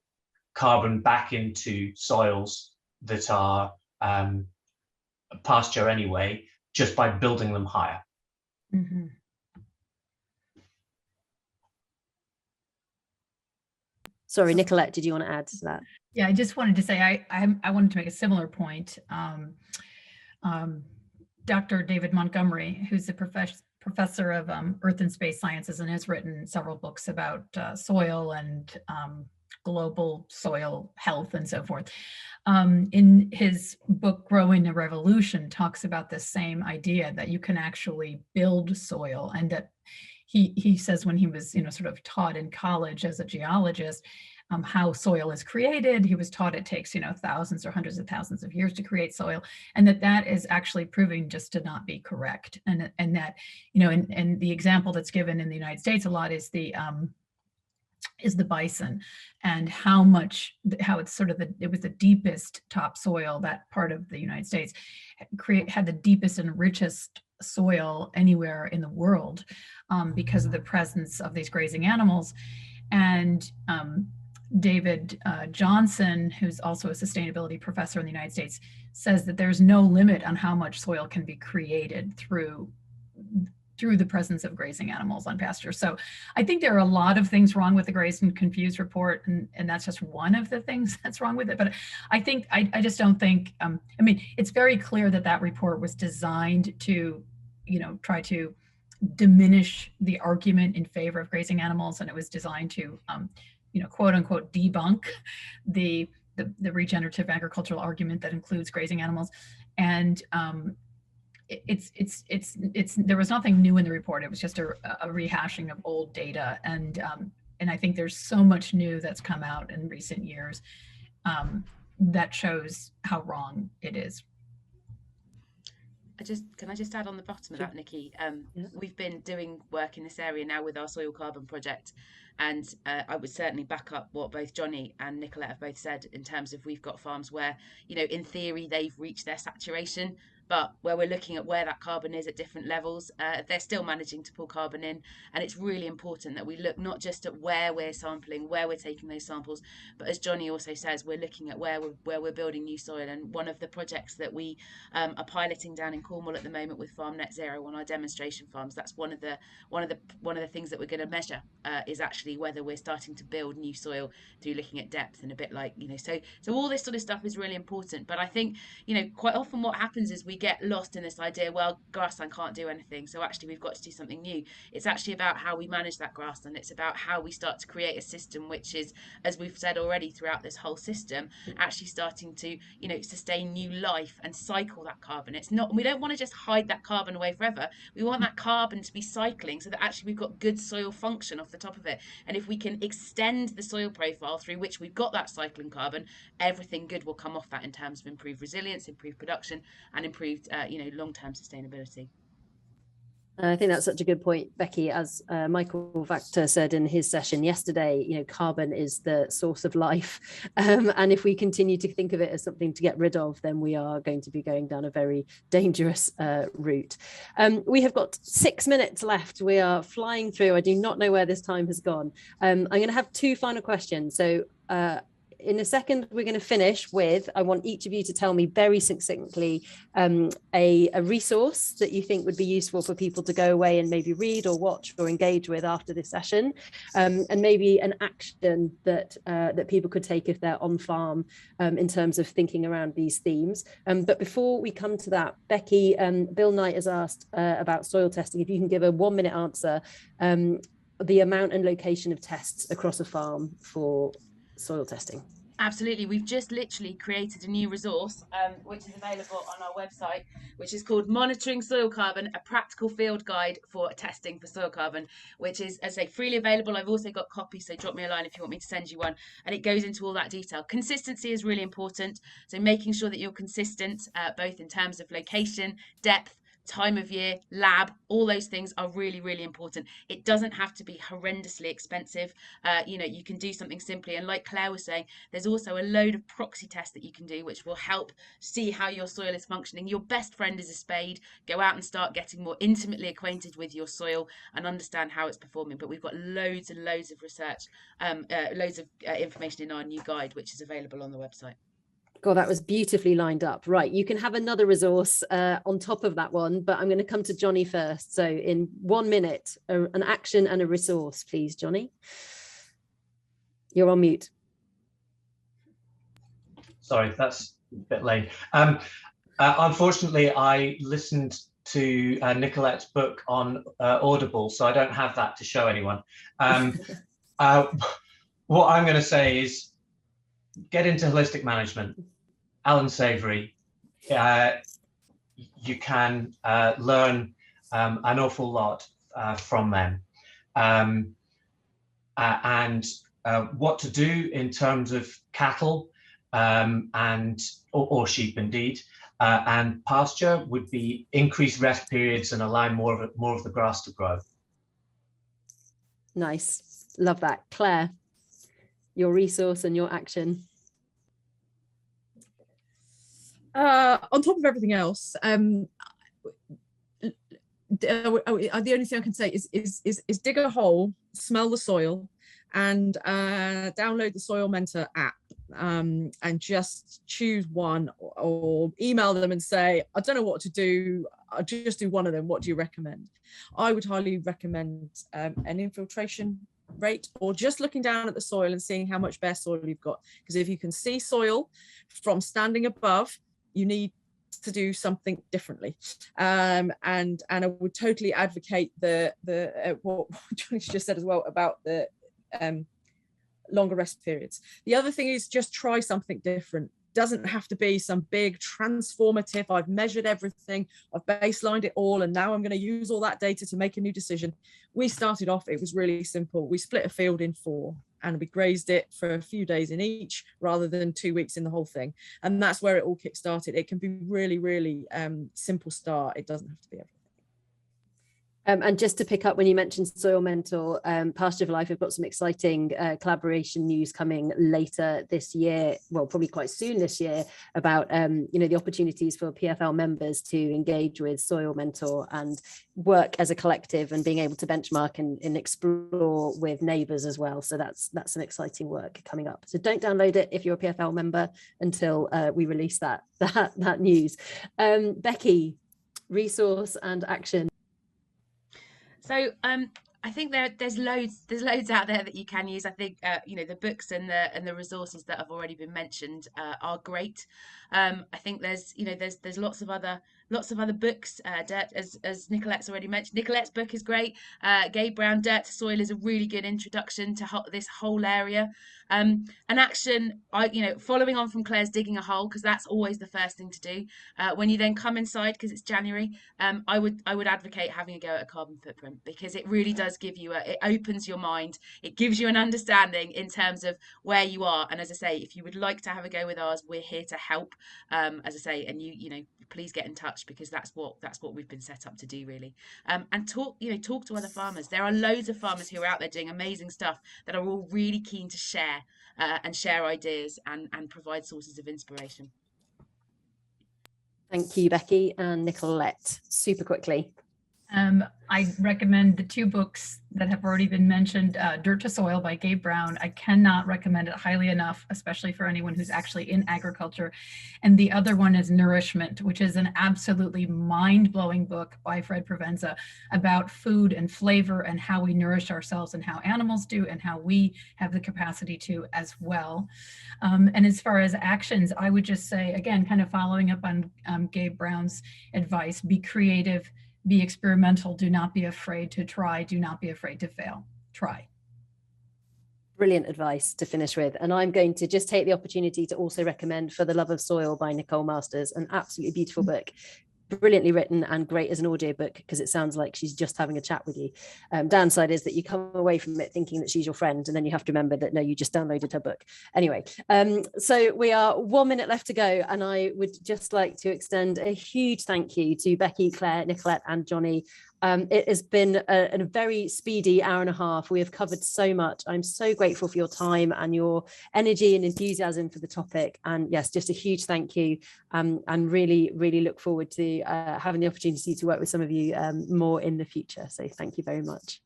carbon back into soils that are pasture anyway, just by building them higher. Mm-hmm. Sorry, Nicolette, did you want to add to that? Yeah, I just wanted to say I wanted to make a similar point. Dr. David Montgomery, who's a professor of Earth and Space Sciences and has written several books about soil and global soil health and so forth. In his book, Growing a Revolution, talks about this same idea that you can actually build soil, and that he says when he was, sort of taught in college as a geologist, how soil is created. He was taught it takes, thousands or hundreds of thousands of years to create soil, and that is actually proving just to not be correct. And that, and the example that's given in the United States a lot is the bison, and how it's sort of it was the deepest topsoil, that part of the United States had the deepest and richest soil anywhere in the world because of the presence of these grazing animals. And David Johnson, who's also a sustainability professor in the United States, says that there's no limit on how much soil can be created through the presence of grazing animals on pasture. So I think there are a lot of things wrong with the Grazed and Confused report, and that's just one of the things that's wrong with it. But I think, I just don't think, it's very clear that report was designed to, try to diminish the argument in favor of grazing animals, and it was designed to, quote unquote, debunk the regenerative agricultural argument that includes grazing animals. And there was nothing new in the report. It was just a rehashing of old data, and I think there's so much new that's come out in recent years that shows how wrong it is. Can I just add on the bottom of that, Nikki? Yeah. We've been doing work in this area now with our soil carbon project, and I would certainly back up what both Johnnie and Nicolette have both said in terms of we've got farms where, in theory, they've reached their saturation, but where we're looking at where that carbon is at different levels, they're still managing to pull carbon in. And it's really important that we look not just at where we're sampling, where we're taking those samples, but as Johnnie also says, we're looking at where we're building new soil. And one of the projects that we are piloting down in Cornwall at the moment with Farm Net Zero on our demonstration farms, that's one of the things that we're going to measure is actually whether we're starting to build new soil through looking at depth, and a bit like, so all this sort of stuff is really important. But I think, quite often what happens is we get lost in this idea, well, grassland can't do anything, so actually we've got to do something new. It's actually about how we manage that grassland. It's about how we start to create a system which is, as we've said already throughout this whole system, actually starting to, sustain new life and cycle that carbon. We don't want to just hide that carbon away forever. We want that carbon to be cycling so that actually we've got good soil function off the top of it. And if we can extend the soil profile through which we've got that cycling carbon, everything good will come off that in terms of improved resilience, improved production, and improved long-term sustainability. I think that's such a good point, Becky. As Michael Factor said in his session yesterday, carbon is the source of life. And if we continue to think of it as something to get rid of, then we are going to be going down a very dangerous route. We have got 6 minutes left. We are flying through. I do not know where this time has gone. I'm going to have two final questions. So in a second, we're going to finish with, I want each of you to tell me very succinctly a resource that you think would be useful for people to go away and maybe read or watch or engage with after this session, and maybe an action that that people could take if they're on farm in terms of thinking around these themes. But before we come to that, Becky, Bill Knight has asked about soil testing. If you can give a 1-minute answer, the amount and location of tests across a farm for soil testing. Absolutely. We've just literally created a new resource, which is available on our website, which is called Monitoring Soil Carbon, a practical field guide for testing for soil carbon, which is, as I say, freely available. I've also got copies, so drop me a line if you want me to send you one. And it goes into all that detail. Consistency is really important. So making sure that you're consistent, both in terms of location, depth, time of year, lab, all those things are really, really important. It doesn't have to be horrendously expensive. You know, you can do something simply. And like Claire was saying, there's also a load of proxy tests that you can do, which will help see how your soil is functioning. Your best friend is a spade. Go out and start getting more intimately acquainted with your soil and understand how it's performing. But we've got loads and loads of research, loads of information in our new guide, which is available on the website. God, that was beautifully lined up. Right, you can have another resource on top of that one, but I'm going to come to Johnnie first. So in 1 minute, an action and a resource, please, Johnnie. You're on mute. Sorry, that's a bit late. Unfortunately, I listened to Nicolette's book on Audible, so I don't have that to show anyone. What I'm going to say is get into holistic management. Alan Savory, you can learn an awful lot from them. And what to do in terms of cattle or sheep indeed, and pasture would be increase rest periods and allow more of the grass to grow. Nice, love that. Claire, your resource and your action. On top of everything else, the only thing I can say is dig a hole, smell the soil, and download the Soil Mentor app, and just choose one, or email them and say, I don't know what to do, I'll just do one of them, what do you recommend? I would highly recommend an infiltration rate, or just looking down at the soil and seeing how much bare soil you've got, because if you can see soil from standing above, you need to do something differently. And I would totally advocate the what Johnnie just said as well about the longer rest periods. The other thing is just try something different. Doesn't have to be some big transformative, I've measured everything, I've baselined it all, and now I'm going to use all that data to make a new decision. We started off, it was really simple. We split a field in 4 and we grazed it for a few days in each rather than 2 weeks in the whole thing. And that's where it all kick-started. It can be really, really simple start. It doesn't have to be everything. And just to pick up when you mentioned Soil Mentor, Pasture for Life, we've got some exciting collaboration news coming later this year, well, probably quite soon this year, about you know, the opportunities for PFL members to engage with Soil Mentor and work as a collective, and being able to benchmark and explore with neighbours as well. So that's some exciting work coming up. So don't download it if you're a PFL member until we release that news. Becky, resource and action. So I think there's loads out there that you can use. I think you know, the books and the resources that have already been mentioned are great. I think there's lots of other books. Dirt, as Nicolette's already mentioned. Nicolette's book is great. Gabe Brown, Dirt to Soil, is a really good introduction to this whole area. An action, following on from Claire's digging a hole, because that's always the first thing to do. When you then come inside, because it's January, I would advocate having a go at a carbon footprint, because it really does give you it opens your mind. It gives you an understanding in terms of where you are. And as I say, if you would like to have a go with ours, we're here to help. As I say, and you know, please get in touch, because that's what we've been set up to do, really. And talk to other farmers. There are loads of farmers who are out there doing amazing stuff that are all really keen to share and share ideas and provide sources of inspiration. Thank you, Becky and Nicolette. Super quickly. I recommend the two books that have already been mentioned, Dirt to Soil by Gabe Brown. I cannot recommend it highly enough, especially for anyone who's actually in agriculture. And the other one is Nourishment, which is an absolutely mind-blowing book by Fred Provenza about food and flavor and how we nourish ourselves and how animals do and how we have the capacity to as well. And as far as actions, I would just say, again, kind of following up on Gabe Brown's advice, be creative, be experimental, do not be afraid to try, do not be afraid to fail, try. Brilliant advice to finish with. And I'm going to just take the opportunity to also recommend For the Love of Soil by Nicole Masters, an absolutely beautiful book, brilliantly written and great as an audiobook because it sounds like she's just having a chat with you. Downside is that you come away from it thinking that she's your friend, and then you have to remember that no, you just downloaded her book. Anyway, so we are 1 minute left to go, and I would just like to extend a huge thank you to Becky, Claire, Nicolette and Johnnie. It has been a very speedy hour and a half. We have covered so much. I'm so grateful for your time and your energy and enthusiasm for the topic. And yes, just a huge thank you, and really, really look forward to having the opportunity to work with some of you more in the future. So thank you very much.